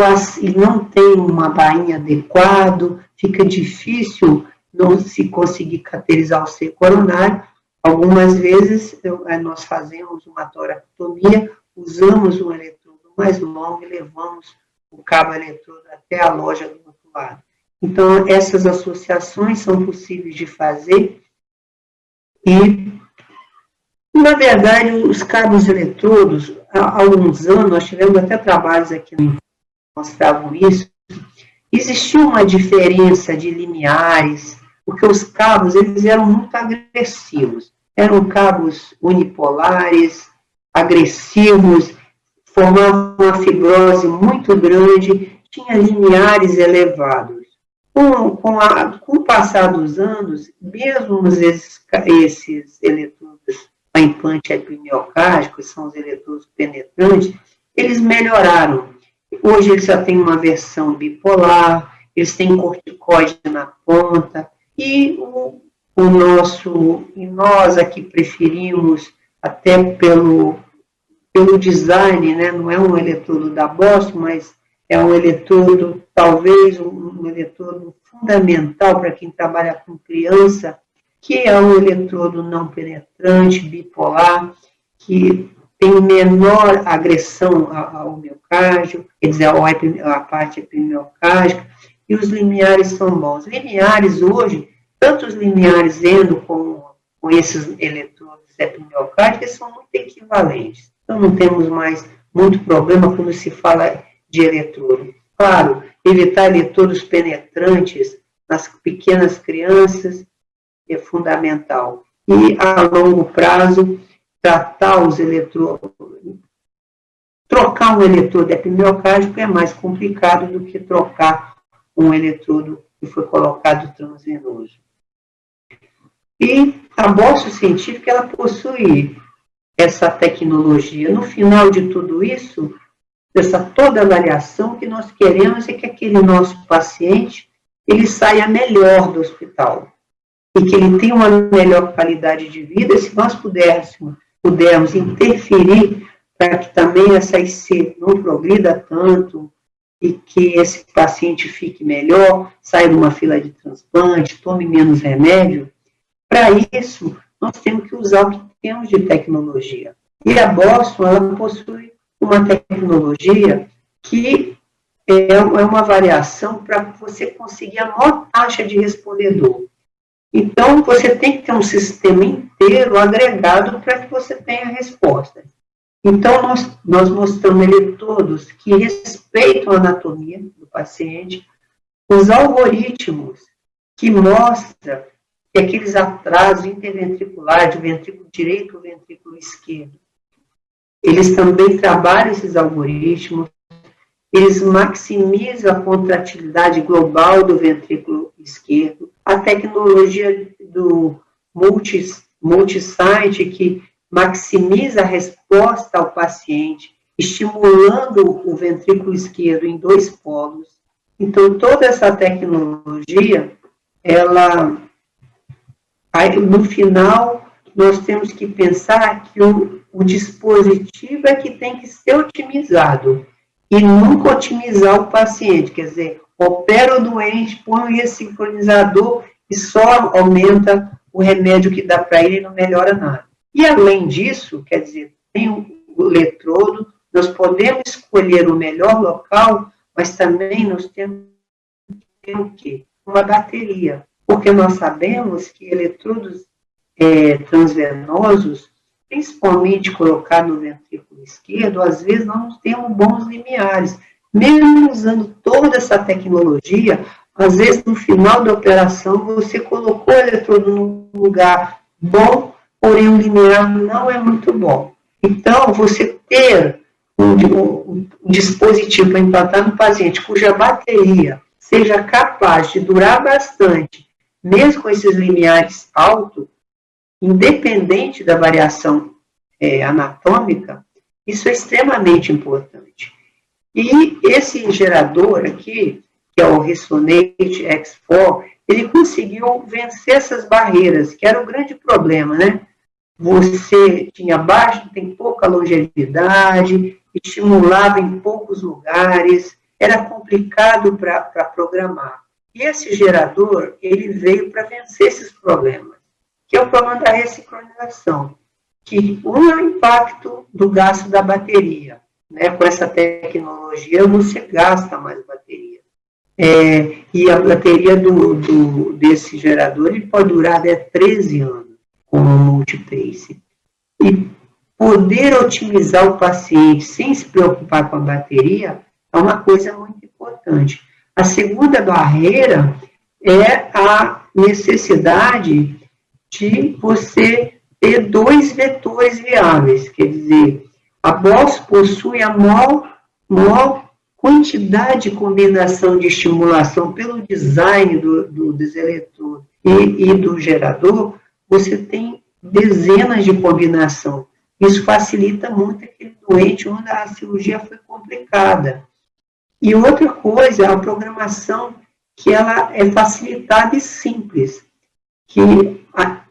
não tem uma bainha adequada, fica difícil não se conseguir cateterizar o seio coronário. Algumas vezes, nós fazemos uma toracotomia, usamos um eletrodo mais longo e levamos o cabo eletrodo até a loja do outro lado. Então, essas associações são possíveis de fazer e, na verdade, os cabos eletrodos, há alguns anos, nós tivemos até trabalhos aqui que mostravam isso, existia uma diferença de limiares, porque os cabos, eles eram muito agressivos, eram cabos unipolares, agressivos, formavam uma fibrose muito grande, tinha limiares elevados. Com o passar dos anos, mesmo esses eletrodos a implante epimiocárdico, que são os eletrodos penetrantes, eles melhoraram. Hoje eles já têm uma versão bipolar, eles têm corticoide na ponta, e nós aqui preferimos, até pelo design, né, não é um eletrodo da Boston, mas é um eletrodo, talvez um eletrodo fundamental para quem trabalha com criança, que é um eletrodo não penetrante, bipolar, que tem menor agressão ao miocárdio, quer dizer, a parte epimiocárdica, e os limiares são bons. Limiares hoje, tanto os limiares endo com esses eletrodos epimiocárdicos, são muito equivalentes. Então, não temos mais muito problema quando se fala de eletrodo. Claro, evitar eletrodos penetrantes nas pequenas crianças é fundamental. E, a longo prazo, tratar os eletrodos, trocar um eletrodo epimiocárdico é mais complicado do que trocar um eletrodo que foi colocado transvenoso. E a Boston Científica, ela possui essa tecnologia. No final de tudo isso, dessa toda avaliação, o que nós queremos é que aquele nosso paciente, ele saia melhor do hospital, e que ele tenha uma melhor qualidade de vida, se nós pudermos interferir para que também essa IC não progrida tanto, e que esse paciente fique melhor, saia de uma fila de transplante, tome menos remédio, para isso, nós temos que usar o que temos de tecnologia. E a Boston, ela possui uma tecnologia que é uma variação para você conseguir a maior taxa de respondedor. Então, você tem que ter um sistema inteiro agregado para que você tenha a resposta. Então, nós mostramos eletrodos que respeitam a anatomia do paciente, os algoritmos que mostram e aqueles atrasos interventriculares, o ventrículo direito e o ventrículo esquerdo. Eles também trabalham esses algoritmos, eles maximizam a contratilidade global do ventrículo esquerdo, a tecnologia do multisite, que maximiza a resposta ao paciente, estimulando o ventrículo esquerdo em 2 polos. Então, toda essa tecnologia, ela, no final, nós temos que pensar que o dispositivo é que tem que ser otimizado, e nunca otimizar o paciente, quer dizer, opera o doente, põe o ressincronizador e só aumenta o remédio que dá para ele e não melhora nada. E além disso, quer dizer, tem o eletrodo, nós podemos escolher o melhor local, mas também nós temos que ter o quê? Uma bateria, porque nós sabemos que eletrodos transvenosos, principalmente colocar no ventrículo esquerdo, às vezes não temos bons limiares. Mesmo usando toda essa tecnologia, às vezes no final da operação você colocou o eletrodo num lugar bom, porém o limiar não é muito bom. Então, você ter um dispositivo para implantar no paciente cuja bateria seja capaz de durar bastante, mesmo com esses limiares altos, independente da variação anatômica, isso é extremamente importante. E esse gerador aqui, que é o Resonate X4, ele conseguiu vencer essas barreiras, que era o grande problema, né? Você tem pouca longevidade, estimulava em poucos lugares, era complicado para programar. E esse gerador, ele veio para vencer esses problemas, que é o problema da ressincronização, que é o impacto do gasto da bateria. Né? Com essa tecnologia, você gasta mais bateria. E a bateria desse gerador ele pode durar até 13 anos, com o multipace. E poder otimizar o paciente sem se preocupar com a bateria é uma coisa muito importante. A segunda barreira é a necessidade de você ter 2 vetores viáveis, quer dizer, a BOSS possui a maior quantidade de combinação de estimulação pelo design dos eletrodos e do gerador, você tem dezenas de combinação. Isso facilita muito aquele doente onde a cirurgia foi complicada. E outra coisa, a programação, que ela é facilitada e simples,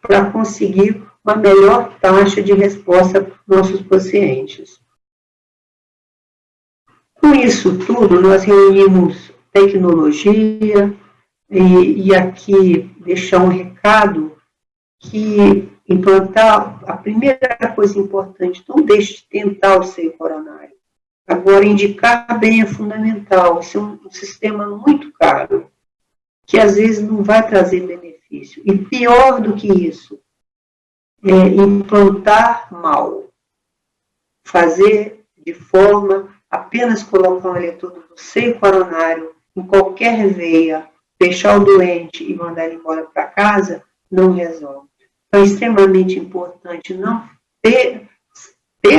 para conseguir uma melhor taxa de resposta para os nossos pacientes. Com isso tudo, nós reunimos tecnologia e aqui deixar um recado que implantar, a primeira coisa importante, não deixe de tentar o seio coronário. Agora, indicar bem é fundamental. Isso é um sistema muito caro, que às vezes não vai trazer benefício. E pior do que isso, implantar mal. Fazer de forma apenas colocar um eletrodo no seio coronário, em qualquer veia, fechar o doente e mandar ele embora para casa, não resolve. Então, é extremamente importante não ter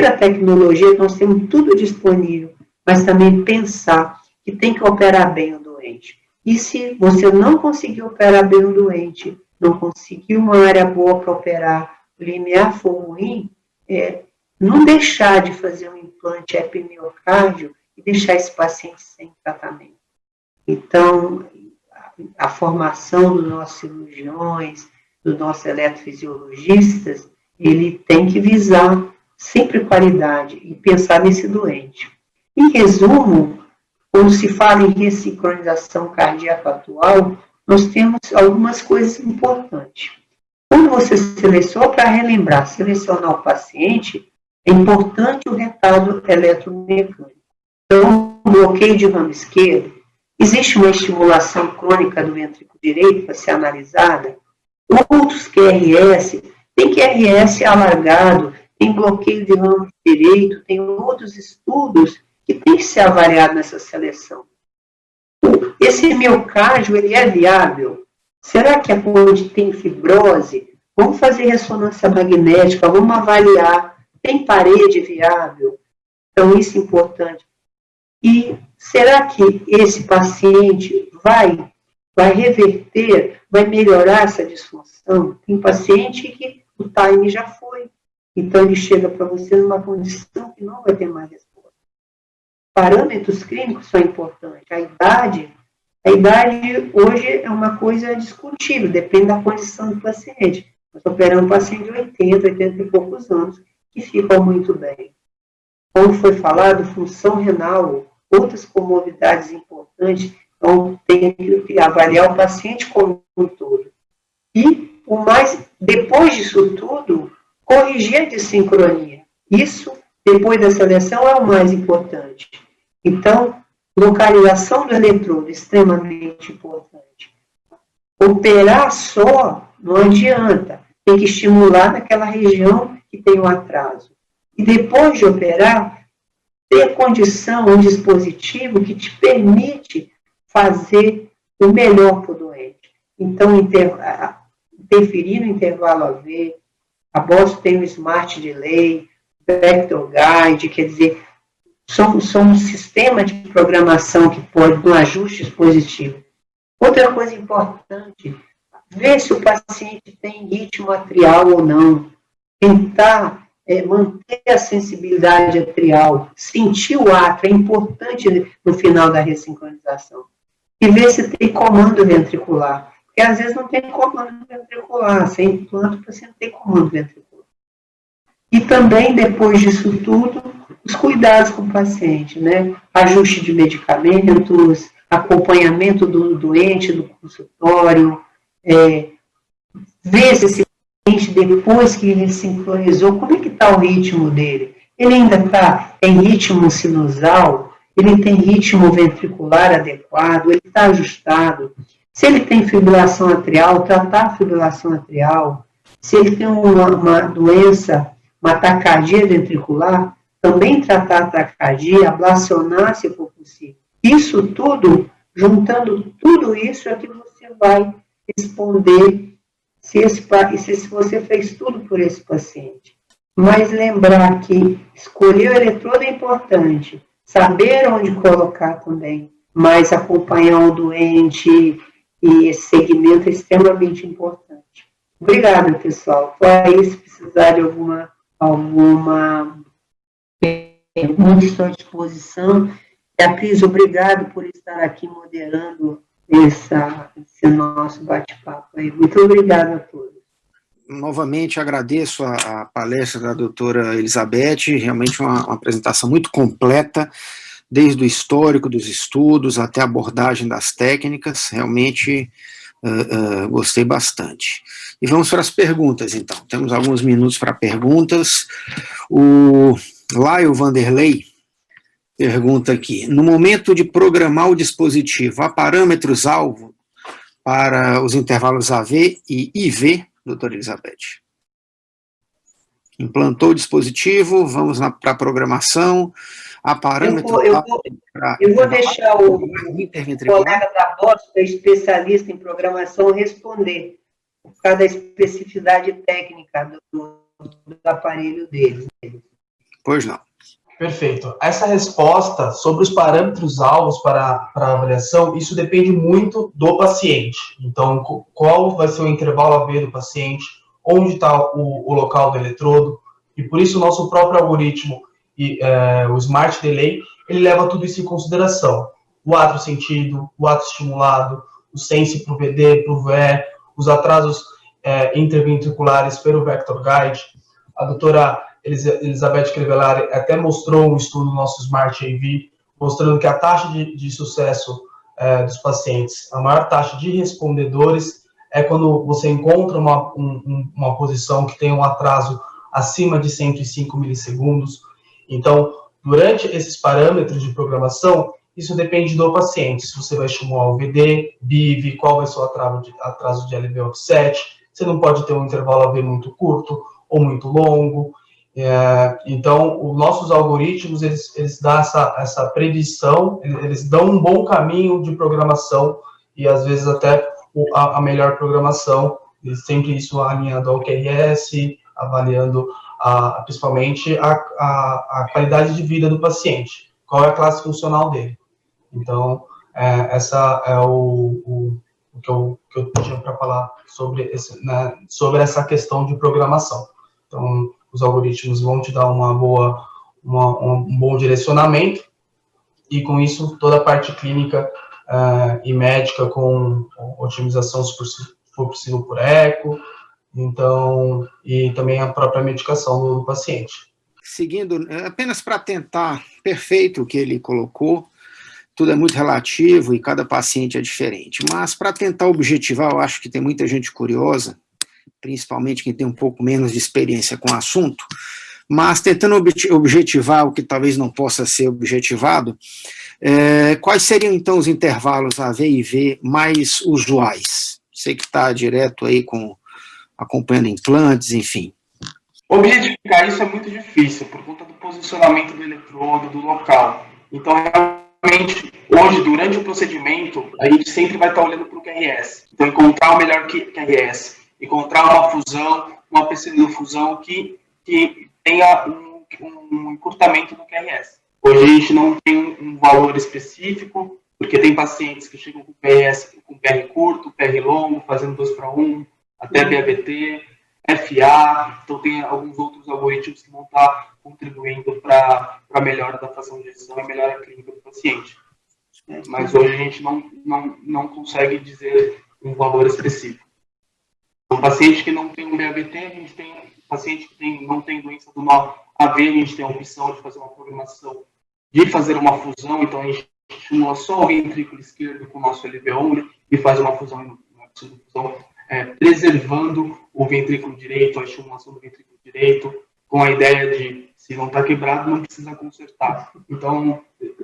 a tecnologia, nós temos tudo disponível, mas também pensar que tem que operar bem o doente. E se você não conseguir operar bem o doente, não conseguir uma área boa para operar, o limiar for ruim, não deixar de fazer um implante epimiocárdio e deixar esse paciente sem tratamento. Então, a formação dos nossos cirurgiões, dos nossos eletrofisiologistas, ele tem que visar sempre qualidade e pensar nesse doente. Em resumo, quando se fala em ressincronização cardíaca atual, nós temos algumas coisas importantes. Quando você seleciona, para relembrar, selecionar o paciente, é importante o retardo eletromecânico. Então, bloqueio de ramo esquerdo, existe uma estimulação crônica do ventrículo direito para ser analisada, outros QRS, tem QRS alargado, tem bloqueio de ramo direito, tem outros estudos que tem que ser avaliado nessa seleção. Esse miocárdio, ele é viável? Será que onde tem fibrose? Vamos fazer ressonância magnética, vamos avaliar. Tem parede viável? Então, isso é importante. E será que esse paciente vai reverter, vai melhorar essa disfunção? Tem paciente que o time já foi. Então, ele chega para você numa condição que não vai ter mais resposta. Parâmetros clínicos são importantes. A idade hoje é uma coisa discutível, depende da condição do paciente. Nós operamos um paciente de 80 e poucos anos, que ficam muito bem. Como foi falado, função renal, outras comorbidades importantes, então tem que avaliar o paciente como um todo. E, depois disso tudo, corrigir a desincronia. Isso, depois da seleção, é o mais importante. Então, localização do eletrodo, extremamente importante. Operar só não adianta, tem que estimular naquela região que tem o atraso. E depois de operar, ter condição, um dispositivo que te permite fazer o melhor para o doente. Então, interferir no intervalo AV, a Boston tem o Smart Delay, Vector Guide, quer dizer, são um sistema de programação que pode, um ajuste dispositivo. Outra coisa importante, ver se o paciente tem ritmo atrial ou não, tentar manter a sensibilidade atrial, sentir o átrio, é importante no final da ressincronização. E ver se tem comando ventricular, porque às vezes não tem comando ventricular, sem implante o paciente tem comando ventricular. E também, depois disso tudo, os cuidados com o paciente, né? Ajuste de medicamentos, acompanhamento do doente no consultório, ver se esse paciente, depois que ele sincronizou, como é que está o ritmo dele? Ele ainda está em ritmo sinusal? Ele tem ritmo ventricular adequado? Ele está ajustado? Se ele tem fibrilação atrial, tratar a fibrilação atrial. Se ele tem uma doença, uma taquicardia ventricular, também tratar a taquicardia, ablacionar se for possível. Isso tudo, juntando tudo isso, é que você vai responder se você fez tudo por esse paciente. Mas lembrar que escolher o eletrodo é importante, saber onde colocar também, mas acompanhar o doente e esse segmento é extremamente importante. Obrigada, pessoal. Aí, se precisar de alguma pergunta, estou à disposição. Cris, obrigado por estar aqui moderando esse nosso bate-papo. Muito obrigada a todos. Novamente agradeço a palestra da doutora Elizabeth, realmente uma apresentação muito completa, desde o histórico dos estudos até a abordagem das técnicas, realmente gostei bastante. E vamos para as perguntas, então. Temos alguns minutos para perguntas. O Laio Vanderlei pergunta aqui, no momento de programar o dispositivo, há parâmetros-alvo para os intervalos AV e IV, doutora Elizabeth? Implantou o dispositivo, vamos para a programação, há parâmetros... Eu vou deixar o colega da Boston, que é especialista em programação, responder por causa da especificidade técnica do aparelho deles. Pois não. Perfeito. Essa resposta sobre os parâmetros-alvos para a avaliação, isso depende muito do paciente. Então, qual vai ser o intervalo AV do paciente, onde está o local do eletrodo, e por isso o nosso próprio algoritmo, o Smart Delay, ele leva tudo isso em consideração. O átrio sentido, o átrio estimulado, o sense para o VD, para o VE, os atrasos interventriculares pelo Vector Guide. A doutora Elizabeth Crivellari até mostrou um estudo no nosso Smart AV, mostrando que a taxa de sucesso dos pacientes, a maior taxa de respondedores é quando você encontra uma posição que tem um atraso acima de 105 milissegundos. Então, durante esses parâmetros de programação, isso depende do paciente. Se você vai estimular o VD, BIV, qual vai ser o atraso de LV offset, você não pode ter um intervalo AV muito curto ou muito longo. Então, os nossos algoritmos, eles dão essa predição, eles dão um bom caminho de programação e, às vezes, até a melhor programação, e sempre isso alinhado ao QRS, avaliando principalmente a qualidade de vida do paciente, qual é a classe funcional dele. Então, essa é o que eu tinha para falar sobre essa questão de programação. Então, os algoritmos vão te dar um bom direcionamento, e com isso, toda a parte clínica e médica, com otimização, se for possível, por eco, então, e também a própria medicação do paciente. Seguindo, apenas para tentar, perfeito o que ele colocou, tudo é muito relativo e cada paciente é diferente, mas para tentar objetivar, eu acho que tem muita gente curiosa, principalmente quem tem um pouco menos de experiência com o assunto, mas tentando objetivar o que talvez não possa ser objetivado, quais seriam então os intervalos AV e IV mais usuais? Você que está direto aí acompanhando implantes, enfim. Objetificar isso é muito difícil, por conta do posicionamento do eletrodo, do local. Então, realmente, hoje, durante o procedimento, a gente sempre vai estar olhando para o QRS. Então, encontrar o melhor QRS, encontrar uma fusão, uma pseudofusão que tenha um encurtamento do QRS. Hoje a gente não tem um valor específico, porque tem pacientes que chegam com QRS, com PR curto, PR longo, fazendo 2:1, até BABT, FA, então tem alguns outros algoritmos que vão estar contribuindo para a melhora da fração de ejeção e melhora clínica do paciente. Mas hoje a gente não consegue dizer um valor específico. Um paciente que não tem um BABT, a gente tem paciente que não tem doença do nó AV, a gente tem a opção de fazer uma programação de fazer uma fusão, então a gente estimula só o ventrículo esquerdo com o nosso LV1 e faz uma fusão, preservando o ventrículo direito, a estimulação do ventrículo direito, com a ideia de, se não está quebrado, não precisa consertar. Então,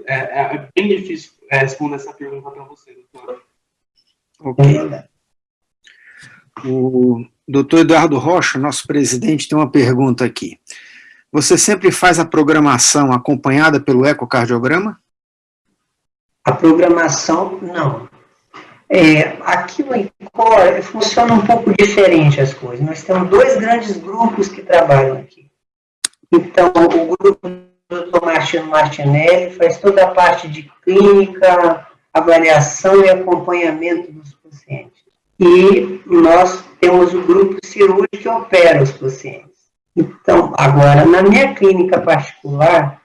é bem difícil responder essa pergunta para você, doutor. Ok. O doutor Eduardo Rocha, nosso presidente, tem uma pergunta aqui. Você sempre faz a programação acompanhada pelo ecocardiograma? A programação, não. Aqui no INCOR funciona um pouco diferente as coisas. Nós temos 2 grandes grupos que trabalham aqui. Então, o grupo do Dr. Martino Martinelli faz toda a parte de clínica, avaliação e acompanhamento dos pacientes. E nós temos o grupo cirúrgico que opera os pacientes. Então, agora, na minha clínica particular,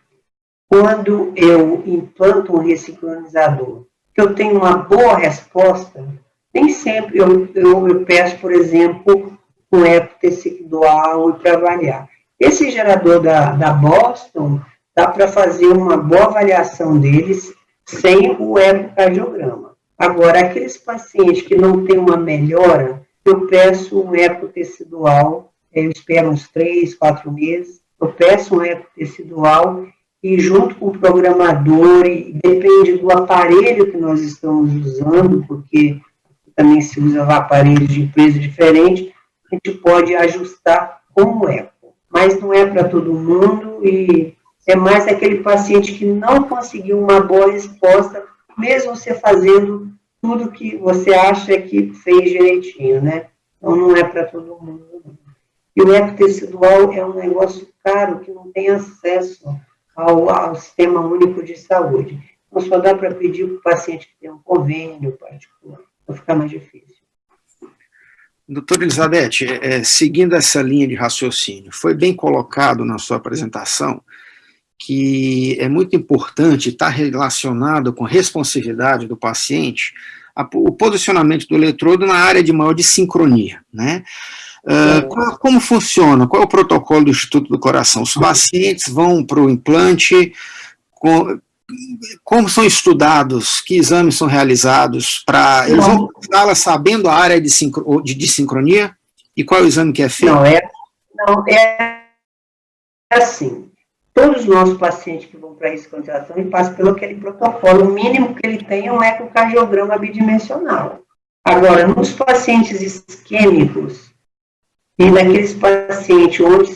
quando eu implanto um ressincronizador, que eu tenho uma boa resposta, nem sempre eu peço, por exemplo, um eco tecidual para avaliar. Esse gerador da Boston dá para fazer uma boa avaliação deles sem o ecocardiograma. Agora, aqueles pacientes que não têm uma melhora, eu peço um eco tecidual, eu espero uns 3, 4 meses, eu peço um eco tecidual e junto com o programador, e depende do aparelho que nós estamos usando, porque também se usa aparelhos de empresa diferente, a gente pode ajustar como eco. Mas não é para todo mundo e é mais aquele paciente que não conseguiu uma boa resposta, mesmo você fazendo tudo que você acha que fez direitinho, né? Então não é para todo mundo. E o eco tecidual é um negócio caro que não tem acesso ao Sistema Único de Saúde. Então, só dá para pedir para o paciente que tem um convênio particular. Vai ficar mais difícil. Doutora Elizabeth, seguindo essa linha de raciocínio, foi bem colocado na sua apresentação que é muito importante estar relacionado com a responsividade do paciente o posicionamento do eletrodo na área de maior dessincronia, né? Como funciona? Qual é o protocolo do Instituto do Coração? Os pacientes vão para o implante, como são estudados, que exames são realizados, eles vão usá-la sabendo a área de dissincronia? E qual é o exame que é feito? Não, é assim, todos os nossos pacientes que vão para a ressincronização, ele passa pelo aquele protocolo, o mínimo que ele tem é um ecocardiograma bidimensional. Agora, nos pacientes isquêmicos, e naqueles pacientes onde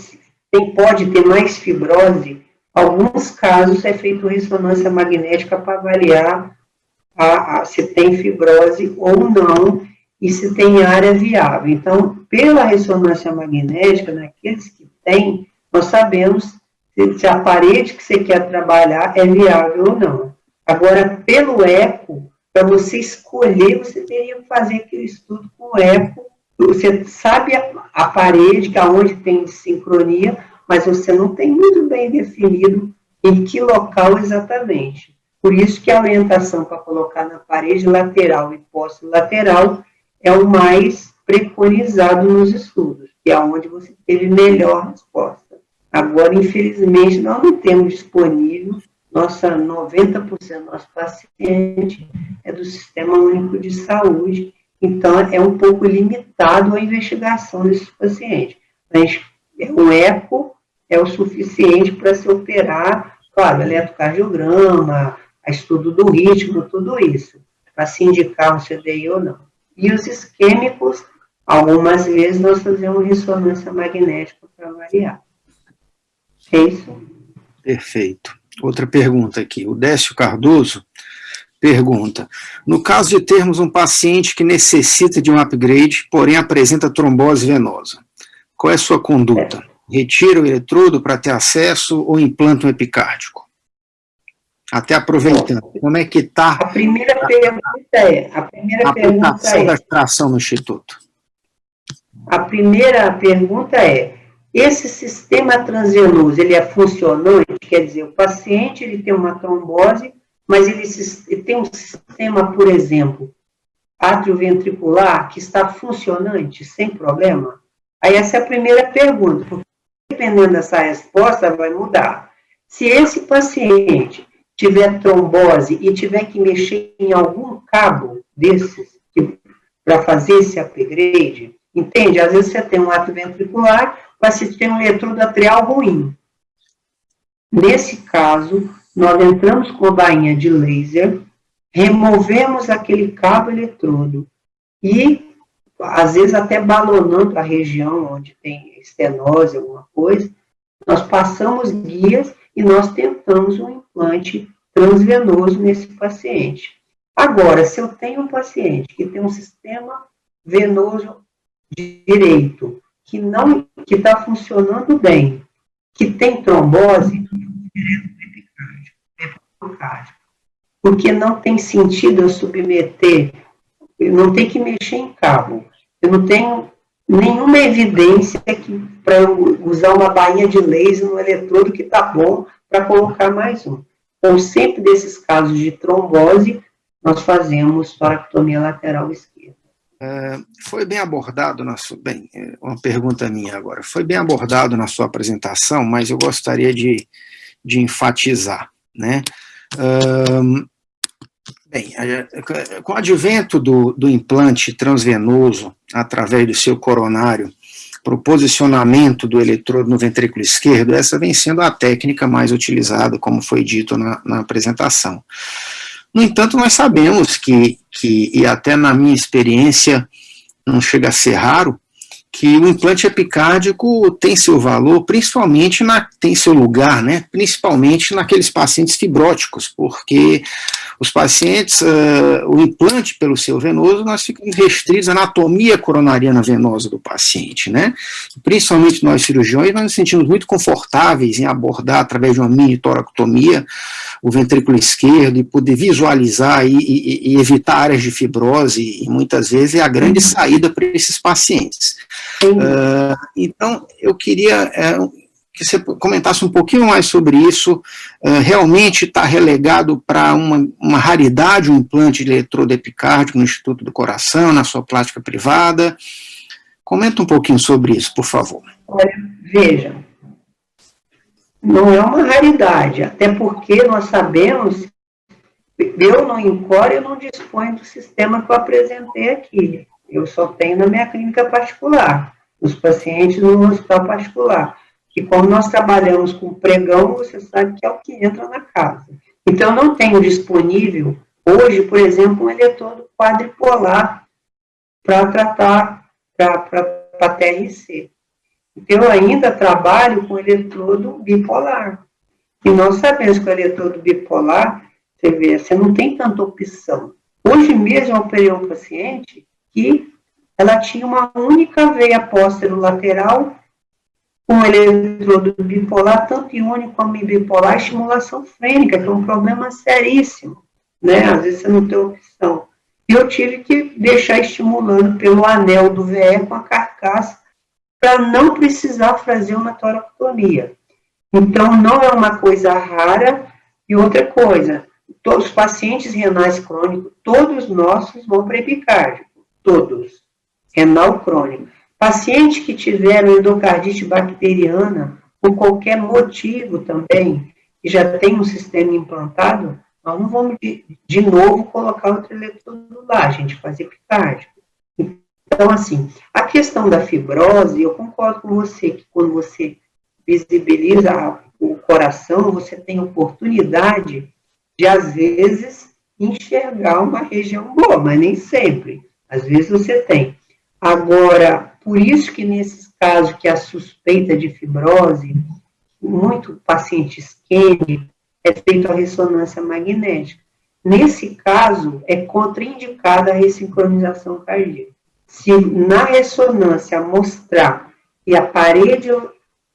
pode ter mais fibrose, alguns casos é feito ressonância magnética para avaliar se tem fibrose ou não, e se tem área viável. Então, pela ressonância magnética, naqueles que têm, nós sabemos se a parede que você quer trabalhar é viável ou não. Agora, pelo eco, para você escolher, você teria que fazer aquele estudo com o eco. Você sabe a parede, que aonde tem sincronia, mas você não tem muito bem definido em que local exatamente. Por isso que a orientação para colocar na parede lateral e poste-lateral é o mais preconizado nos estudos, que é onde você teve melhor resposta. Agora, infelizmente, nós não temos disponível, 90% do nosso paciente é do Sistema Único de Saúde, então é um pouco limitado a investigação desses pacientes. O eco é o suficiente para se operar, claro, eletrocardiograma, estudo do ritmo, tudo isso, para se indicar um CDI ou não. E os isquêmicos, algumas vezes nós fazemos ressonância magnética para avaliar. É isso? Perfeito. Outra pergunta aqui. O Décio Cardoso pergunta: no caso de termos um paciente que necessita de um upgrade, porém apresenta trombose venosa, qual é a sua conduta? Retira o eletrodo para ter acesso ou implanta um epicárdico? Até aproveitando, como é que está a primeira pergunta é a aplicação da extração no Instituto? A primeira pergunta é: esse sistema transvenoso, ele é funcionante? Quer dizer, o paciente ele tem uma trombose, mas ele tem um sistema, por exemplo, atrioventricular, que está funcionante, sem problema? Aí essa é a primeira pergunta, porque dependendo dessa resposta, vai mudar. Se esse paciente tiver trombose e tiver que mexer em algum cabo desses para fazer esse upgrade, entende? Às vezes você tem um ato ventricular, mas você tem um eletrodo atrial ruim. Nesse caso, nós entramos com a bainha de laser, removemos aquele cabo eletrodo e, às vezes, até balonando a região onde tem estenose, alguma coisa, nós passamos guias e nós tentamos um implante transvenoso nesse paciente. Agora, se eu tenho um paciente que tem um sistema venoso direito, que está funcionando bem, que tem trombose, porque não tem sentido eu submeter, eu não tenho que mexer em cabo, eu não tenho nenhuma evidência para eu usar uma bainha de laser no eletrodo que está bom para colocar mais um. Então, sempre desses casos de trombose, nós fazemos toracotomia lateral esquerda. Foi bem abordado, uma pergunta minha agora, foi bem abordado na sua apresentação, mas eu gostaria de enfatizar, né? Com o advento do implante transvenoso através do seu coronário, para o posicionamento do eletrodo no ventrículo esquerdo, essa vem sendo a técnica mais utilizada, como foi dito na apresentação. No entanto, nós sabemos e até na minha experiência, não chega a ser raro, que o implante epicárdico tem seu valor, tem seu lugar, né, principalmente naqueles pacientes fibróticos, porque os pacientes, o implante pelo seu venoso, nós ficamos restritos à anatomia coronariana venosa do paciente, né, principalmente nós cirurgiões, nós nos sentimos muito confortáveis em abordar através de uma mini toracotomia o ventrículo esquerdo e poder visualizar e evitar áreas de fibrose, e muitas vezes é a grande saída para esses pacientes. Então, eu queria que você comentasse um pouquinho mais sobre isso. Realmente está relegado para uma raridade um implante de eletrodo epicárdico no Instituto do Coração, na sua prática privada? Comenta um pouquinho sobre isso, por favor. Olha, veja, não é uma raridade, até porque nós sabemos, eu no INCOR eu não disponho do sistema que eu apresentei aqui. Eu só tenho na minha clínica particular, os pacientes no hospital particular. Que como nós trabalhamos com pregão, você sabe que é o que entra na casa. Então, eu não tenho disponível, hoje, por exemplo, um eletrodo quadripolar para tratar, para TRC. Então, eu ainda trabalho com eletrodo bipolar. E nós sabemos que o eletrodo bipolar, você vê, você não tem tanta opção. Hoje mesmo eu operei um paciente que ela tinha uma única veia póstero-lateral, com eletrodo bipolar, tanto iônico como bipolar, estimulação frênica, que é um problema seríssimo, né? Às vezes você não tem opção. E eu tive que deixar estimulando pelo anel do VE com a carcaça, para não precisar fazer uma toracotomia. Então, não é uma coisa rara. E outra coisa, todos os pacientes renais crônicos, todos nossos vão para epicárdio, todos, renal crônico. Paciente que tiveram endocardite bacteriana, por qualquer motivo também, e já tem um sistema implantado, nós não vamos de novo colocar outro eletrodo lá, a gente faz epicárdio. Então, assim, a questão da fibrose, eu concordo com você, que quando você visibiliza o coração, você tem oportunidade de, às vezes, enxergar uma região boa, mas nem sempre. Às vezes você tem. Agora, por isso que nesses casos que a suspeita de fibrose, muito paciente isquêmico, é feita a ressonância magnética. Nesse caso, é contraindicada a ressincronização cardíaca. Se na ressonância mostrar que a parede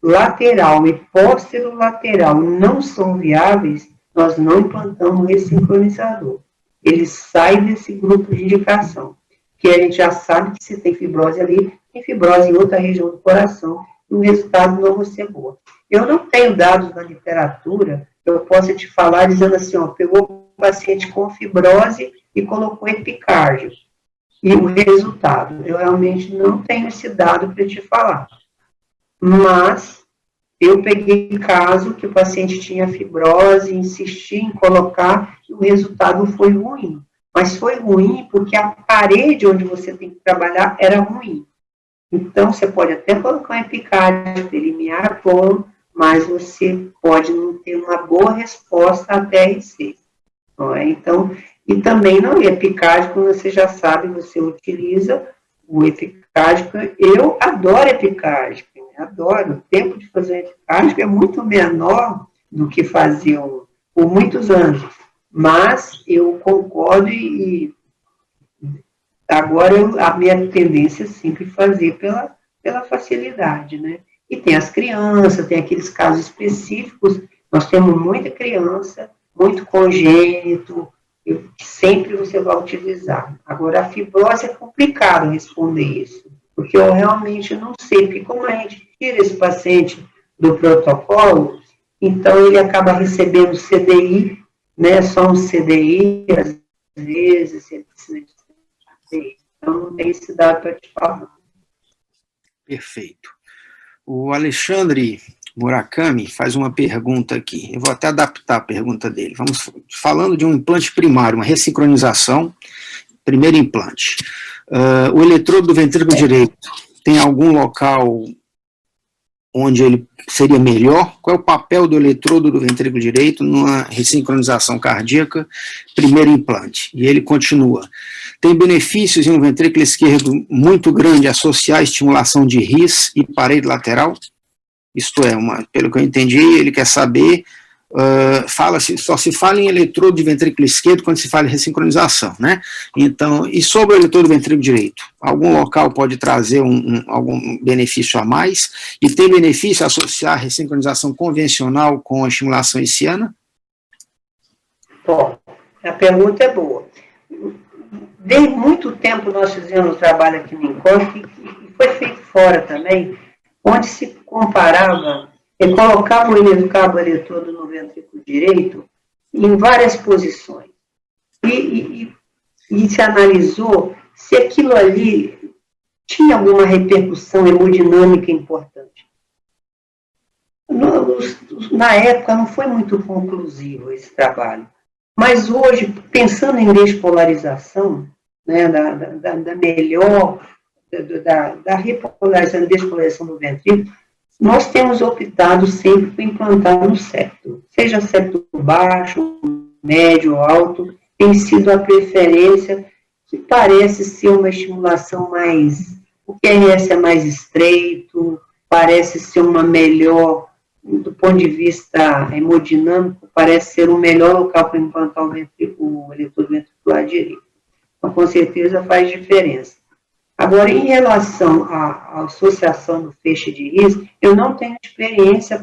lateral e póstero-lateral não são viáveis, nós não implantamos o ressincronizador. Ele sai desse grupo de indicação, que a gente já sabe que se tem fibrose ali, tem fibrose em outra região do coração, e o resultado não vai ser bom. Eu não tenho dados na literatura, eu posso te falar dizendo assim, ó, pegou um paciente com fibrose e colocou epicárdio. E o resultado, eu realmente não tenho esse dado para te falar. Mas eu peguei caso que o paciente tinha fibrose, insisti em colocar, e o resultado foi ruim. Mas foi ruim porque a parede onde você tem que trabalhar era ruim. Então, você pode até colocar um epicárdio, eliminar bom, mas você pode não ter uma boa resposta à TRC. Não é? Então, e também não é epicárdio, como você já sabe, você utiliza o epicárdio. Eu adoro epicárdio, adoro. O tempo de fazer epicárdio é muito menor do que faziam por muitos anos. Mas eu concordo e agora a minha tendência é sempre fazer pela facilidade, né? E tem as crianças, tem aqueles casos específicos, nós temos muita criança, muito congênito, sempre você vai utilizar. Agora, a fibrose é complicado responder isso, porque eu realmente não sei, porque como a gente tira esse paciente do protocolo, então ele acaba recebendo CDI, né, só um CDI, às vezes, você precisa de CDI. Então, não tem esse dado para te falar. Perfeito. O Alexandre Murakami faz uma pergunta aqui. Eu vou até adaptar a pergunta dele. Vamos falando de um implante primário, uma ressincronização, primeiro implante. O eletrodo do ventrículo direito tem algum local onde ele seria melhor? Qual é o papel do eletrodo do ventrículo direito numa ressincronização cardíaca, primeiro implante? E ele continua. Tem benefícios em um ventrículo esquerdo muito grande associar a estimulação de RIS e parede lateral? Isto é, pelo que eu entendi, ele quer saber, só se fala em eletrodo de ventrículo esquerdo quando se fala em ressincronização, né? Então, e sobre o eletrodo do ventrículo direito? Algum local pode trazer algum benefício a mais? E tem benefício associar a ressincronização convencional com a estimulação hiciana? Bom, a pergunta é boa. Desde muito tempo nós fizemos trabalho aqui no INCOSP, e foi feito fora também, onde se comparava, colocava o cabo eletrodo no ventrículo direito em várias posições. E se analisou se aquilo ali tinha alguma repercussão hemodinâmica importante. Na época não foi muito conclusivo esse trabalho. Mas hoje, pensando em despolarização, né, da melhor, da repolarização e despolarização do ventrículo, nós temos optado sempre por implantar no septo. Seja septo baixo, médio ou alto, tem sido a preferência, que parece ser uma estimulação mais... O QRS é mais estreito, parece ser uma melhor... do ponto de vista hemodinâmico, parece ser o melhor local para implantar o eletrodo ventricular direito. Então, com certeza faz diferença. Agora, em relação à associação do feixe de risco, eu não tenho experiência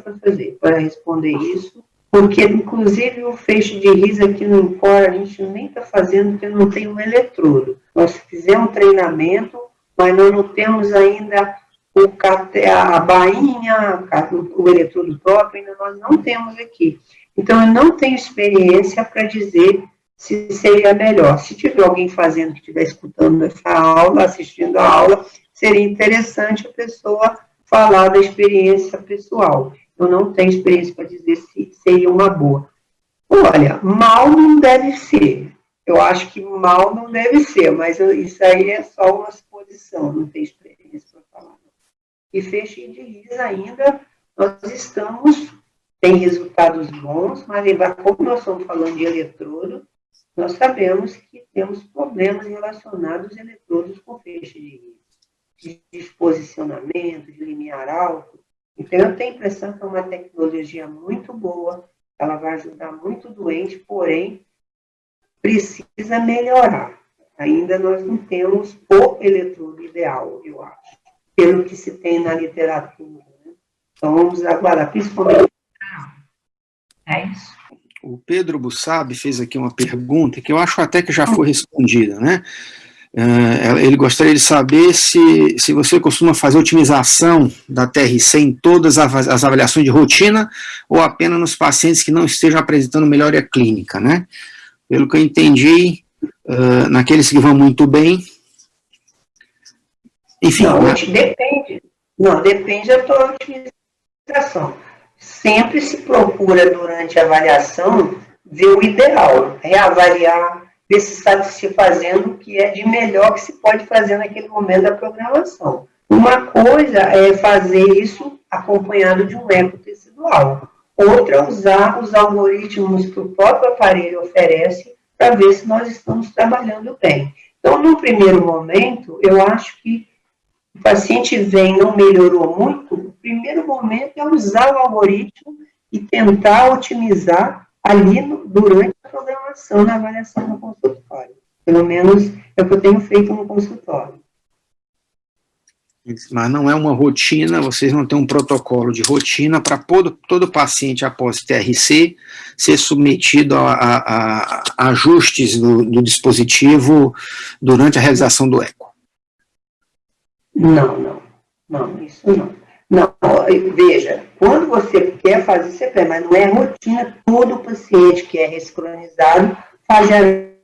para responder isso, porque, inclusive, o feixe de risco aqui no INCOR, a gente nem está fazendo, porque não tem um eletrodo. Nós fizemos treinamento, mas nós não temos ainda a bainha, o eletrodo próprio, ainda nós não temos aqui. Então, eu não tenho experiência para dizer se seria melhor. Se tiver alguém fazendo, que estiver escutando essa aula, assistindo a aula, seria interessante a pessoa falar da experiência pessoal. Eu não tenho experiência para dizer se seria uma boa. Olha, mal não deve ser. Eu acho que mal não deve ser, mas isso aí é só uma suposição, não tenho experiência para falar. E feixe de risco ainda, nós estamos, tem resultados bons, mas como nós estamos falando de eletrodo, nós sabemos que temos problemas relacionados aos eletrodos com feixe de risco, de desposicionamento, de limiar alto. Então, eu tenho a impressão que é uma tecnologia muito boa, ela vai ajudar muito o doente, porém, precisa melhorar. Ainda nós não temos o eletrodo ideal, eu acho, pelo que se tem na literatura. Né? Então, vamos aguardar, principalmente. É isso. O Pedro Bussab fez aqui uma pergunta que eu acho até que já foi respondida, né? Ele gostaria de saber se você costuma fazer otimização da TRC em todas as avaliações de rotina ou apenas nos pacientes que não estejam apresentando melhoria clínica, né? Pelo que eu entendi, naqueles que vão muito bem, enfim... Não, né? Depende da tua otimização. Sempre se procura, durante a avaliação, ver o ideal, reavaliar, ver se está se fazendo o que é de melhor que se pode fazer naquele momento da programação. Uma coisa é fazer isso acompanhado de um eco tecidual. Outra é usar os algoritmos que o próprio aparelho oferece para ver se nós estamos trabalhando bem. Então, no primeiro momento, eu acho que o paciente vem e não melhorou muito, o primeiro momento é usar o algoritmo e tentar otimizar ali durante a programação, na avaliação no consultório. Pelo menos é o que eu tenho feito no consultório. Mas não é uma rotina, vocês não têm um protocolo de rotina para todo paciente após TRC ser submetido a ajustes do dispositivo durante a realização do eco. Não, isso não. Não, veja, quando você quer fazer, você quer, mas não é rotina, todo paciente que é ressincronizado faz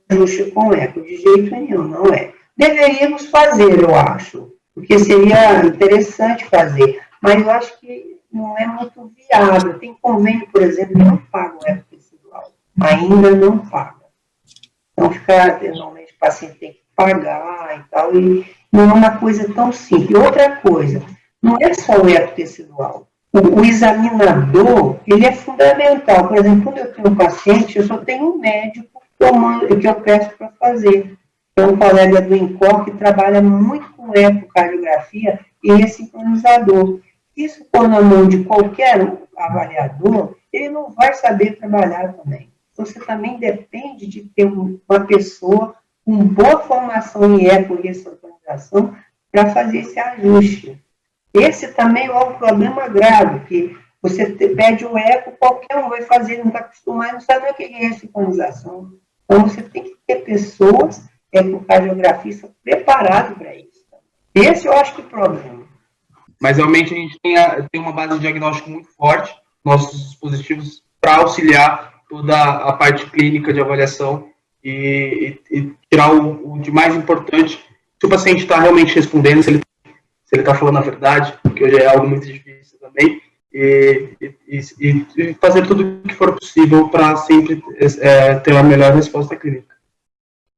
ajuste com eco, de jeito nenhum, não é. Deveríamos fazer, eu acho, porque seria interessante fazer, mas eu acho que não é muito viável. Tem convênio, por exemplo, que não paga o eco tecidual, ainda não paga. Então, normalmente o paciente tem que pagar e tal, e não é uma coisa tão simples. Outra coisa, não é só o eco tecidual. O examinador, ele é fundamental. Por exemplo, quando eu tenho um paciente, eu só tenho um médico que eu peço para fazer. Tem um colega do INCOR que trabalha muito com ecocardiografia e ressincronizador. Isso, por na mão de qualquer avaliador, ele não vai saber trabalhar também. Você também depende de ter uma pessoa com boa formação em eco e ressincronização para fazer esse ajuste. Esse também é um problema grave, que você pede o eco, qualquer um vai fazer, não está acostumado, não sabe o que é sincronização. Então, você tem que ter pessoas, ecocardiografistas, preparados para isso. Esse eu acho que é o problema. Mas, realmente, a gente tem uma base de diagnóstico muito forte, nossos dispositivos, para auxiliar toda a parte clínica de avaliação e tirar o de mais importante, se o paciente está realmente respondendo, se ele está falando a verdade, porque hoje é algo muito difícil também, e fazer tudo o que for possível para sempre ter a melhor resposta clínica.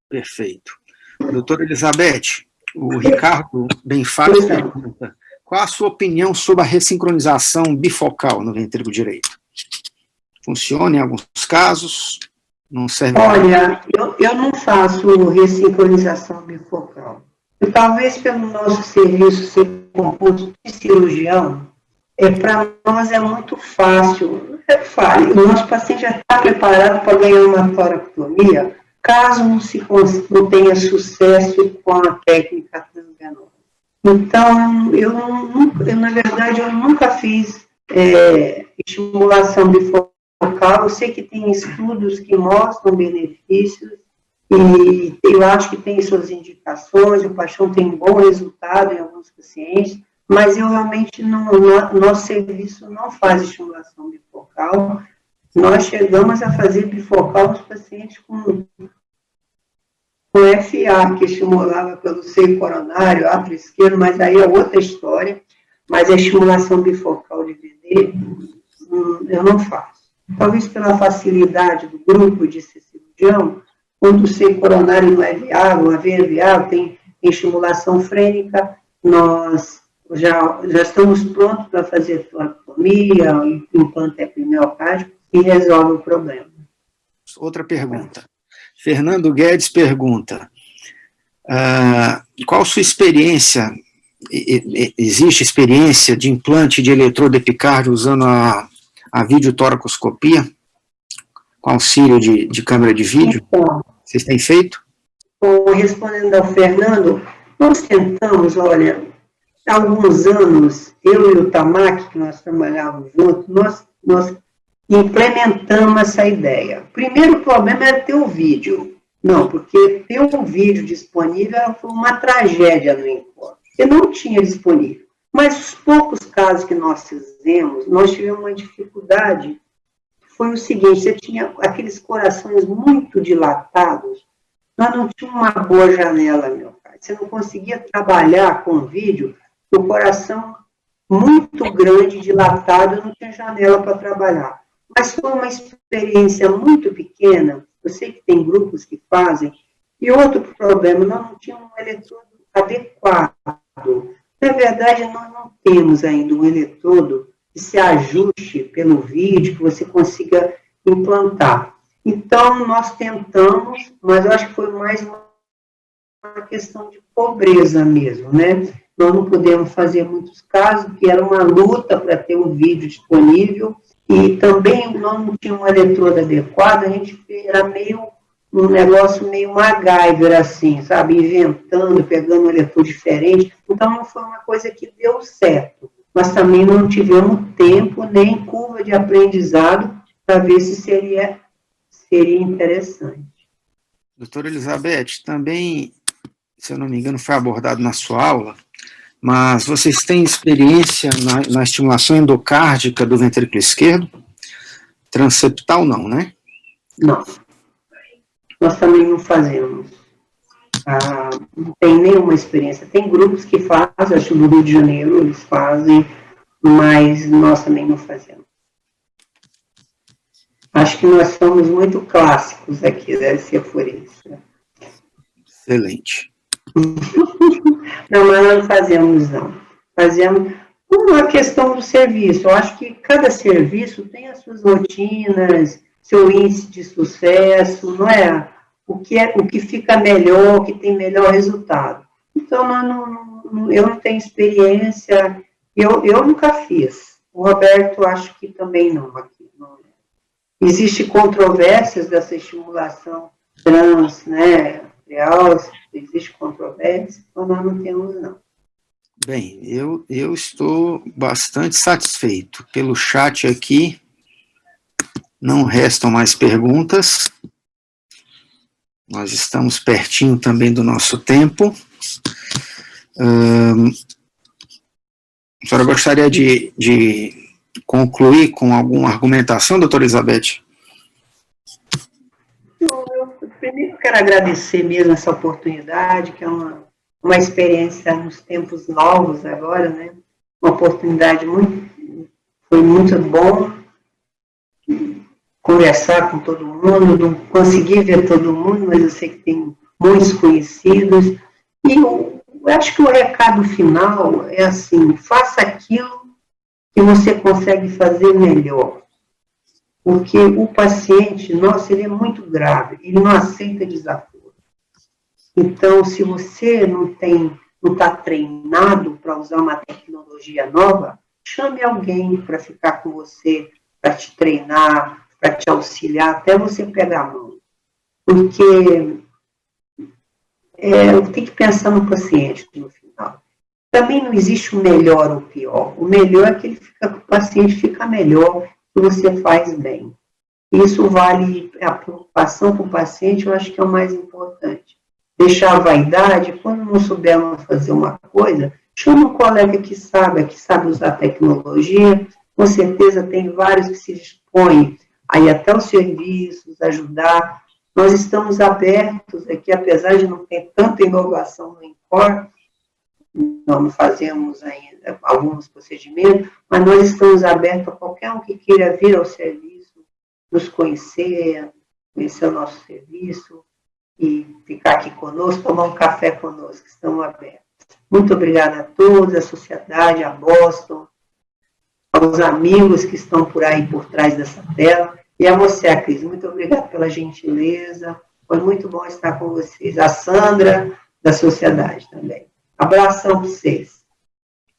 Perfeito. Doutora Elizabeth, o Ricardo Benfaz pergunta: qual a sua opinião sobre a ressincronização bifocal no ventrículo direito? Funciona em alguns casos? Não serve? Olha, eu não faço ressincronização bifocal. Talvez pelo nosso serviço ser composto de cirurgião, para nós é muito fácil. O nosso paciente já está preparado para ganhar uma toracotomia, caso não tenha sucesso com a técnica transvenosa. Então, na verdade, eu nunca fiz estimulação bifocal. Eu sei que tem estudos que mostram benefícios, e eu acho que tem suas indicações, o Paixão tem um bom resultado em alguns pacientes, mas eu realmente nosso serviço não faz estimulação bifocal. Nós chegamos a fazer bifocal nos pacientes com FA, que estimulava pelo seio coronário, átrio esquerdo, mas aí é outra história. Mas a estimulação bifocal de VD, eu não faço. Talvez pela facilidade do grupo de ser cirurgião, quando o seio coronário não é viável, a veia é viável, tem estimulação frênica, nós já estamos prontos para fazer toracotomia, implante epimiocárdico, e resolve o problema. Outra pergunta. Fernando Guedes pergunta, qual a sua experiência, existe experiência de implante de eletrodo epicárdio usando a videotoracoscopia, com auxílio de câmera de vídeo? Então, vocês têm feito? Respondendo ao Fernando, nós tentamos, olha, há alguns anos, eu e o Tamaki, que nós trabalhávamos juntos, nós implementamos essa ideia. O primeiro problema era ter o vídeo. Não, porque ter um vídeo disponível foi uma tragédia no encontro. Porque não tinha disponível. Mas os poucos casos que nós fizemos, nós tivemos uma dificuldade. Foi o seguinte, você tinha aqueles corações muito dilatados, nós não tínhamos uma boa janela, meu pai. Você não conseguia trabalhar com vídeo, o coração muito grande, dilatado, não tinha janela para trabalhar. Mas foi uma experiência muito pequena, eu sei que tem grupos que fazem, e outro problema, nós não tínhamos um eletrodo adequado. Na verdade, nós não temos ainda um eletrodo que se ajuste pelo vídeo, que você consiga implantar. Então, nós tentamos, mas eu acho que foi mais uma questão de pobreza mesmo, né? Nós não podemos fazer muitos casos, porque era uma luta para ter um vídeo disponível, e também nós não tínhamos um eletrodo adequado, a gente era meio um negócio meio MacGyver, assim, sabe? Inventando, pegando um eletrodo diferente. Então, não foi uma coisa que deu certo. Mas também não tivemos tempo nem curva de aprendizado para ver se seria interessante. Doutora Elizabeth, também, se eu não me engano, foi abordado na sua aula, mas vocês têm experiência na estimulação endocárdica do ventrículo esquerdo? Transeptal não, né? Não. Nós também não fazemos. Não tem nenhuma experiência. Tem grupos que fazem, acho que no Rio de Janeiro eles fazem, mas nós também não fazemos. Acho que nós somos muito clássicos aqui, deve ser por isso. Excelente. Não, mas não fazemos, não. Fazemos uma questão do serviço. Eu acho que cada serviço tem as suas rotinas, seu índice de sucesso, não é? O que fica melhor, o que tem melhor resultado. Então, eu não tenho experiência, eu nunca fiz. O Roberto, acho que também não. Aqui, não. Existe controvérsias dessa estimulação trans, né, real, existe controvérsia, então nós não temos, não. Bem, eu estou bastante satisfeito. Pelo chat aqui, não restam mais perguntas. Nós estamos pertinho também do nosso tempo. A senhora gostaria de concluir com alguma argumentação, doutora Elizabeth? Eu primeiro quero agradecer mesmo essa oportunidade, que é uma experiência nos tempos novos agora, né? Uma oportunidade foi muito bom conversar com todo mundo, não consegui ver todo mundo, mas eu sei que tem muitos conhecidos, e eu acho que o recado final é assim, faça aquilo que você consegue fazer melhor, porque o paciente, nossa, ele é muito grave, ele não aceita desaforo. Então, se você não está treinado para usar uma tecnologia nova, chame alguém para ficar com você, para te treinar, para te auxiliar, até você pegar a mão. Porque eu tenho que pensar no paciente no final. também não existe o melhor ou o pior. O melhor é que o paciente fica melhor, que você faz bem. Isso vale, a preocupação com o paciente, eu acho que é o mais importante. Deixar a vaidade, quando não soubermos fazer uma coisa, chama um colega que sabe usar tecnologia, com certeza tem vários que se dispõem a ir até os serviços, ajudar. Nós estamos abertos aqui, apesar de não ter tanta inovação no INCOR, não fazemos ainda alguns procedimentos, mas nós estamos abertos a qualquer um que queira vir ao serviço, nos conhecer o nosso serviço e ficar aqui conosco, tomar um café conosco, estamos abertos. Muito obrigada a todos, à sociedade, a Boston, aos amigos que estão por aí, por trás dessa tela, e a você, Cris, muito obrigada pela gentileza, foi muito bom estar com vocês. A Sandra, da sociedade também. Abração para vocês.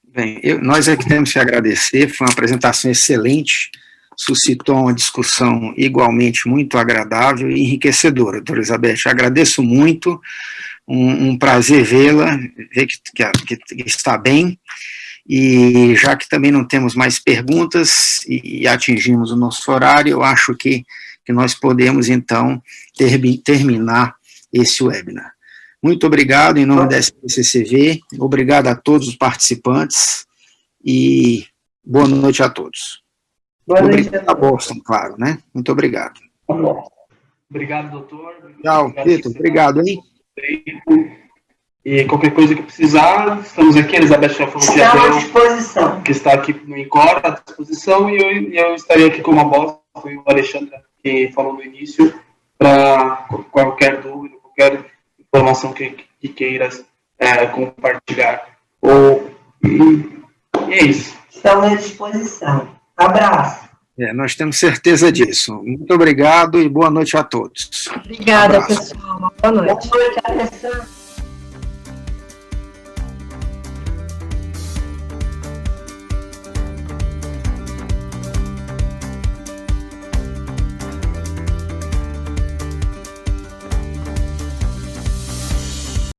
Bem, nós é que temos que agradecer, foi uma apresentação excelente, suscitou uma discussão igualmente muito agradável e enriquecedora, doutora Elizabeth. Agradeço muito, um prazer vê-la, ver que está bem, e já que também não temos mais perguntas e atingimos o nosso horário, eu acho que nós podemos, então, terminar esse webinar. Muito obrigado, em nome da SPCCV, obrigado a todos os participantes, e boa noite a todos. Boa noite obrigado a Boston, claro, né? Muito obrigado. Obrigado, doutor. Tchau, Vitor. Obrigado, hein? E qualquer coisa que precisar, estamos aqui, a Elizabeth já falou que à disposição. Que está aqui no INCOR, à disposição, e eu estarei aqui com a Boston, foi o Alexandre que falou no início, para qualquer dúvida, qualquer informação que queiras compartilhar. E é isso. Estamos à disposição. Abraço. Nós temos certeza disso. Muito obrigado e boa noite a todos. Obrigada, pessoal. Boa noite. Boa noite, Alessandra.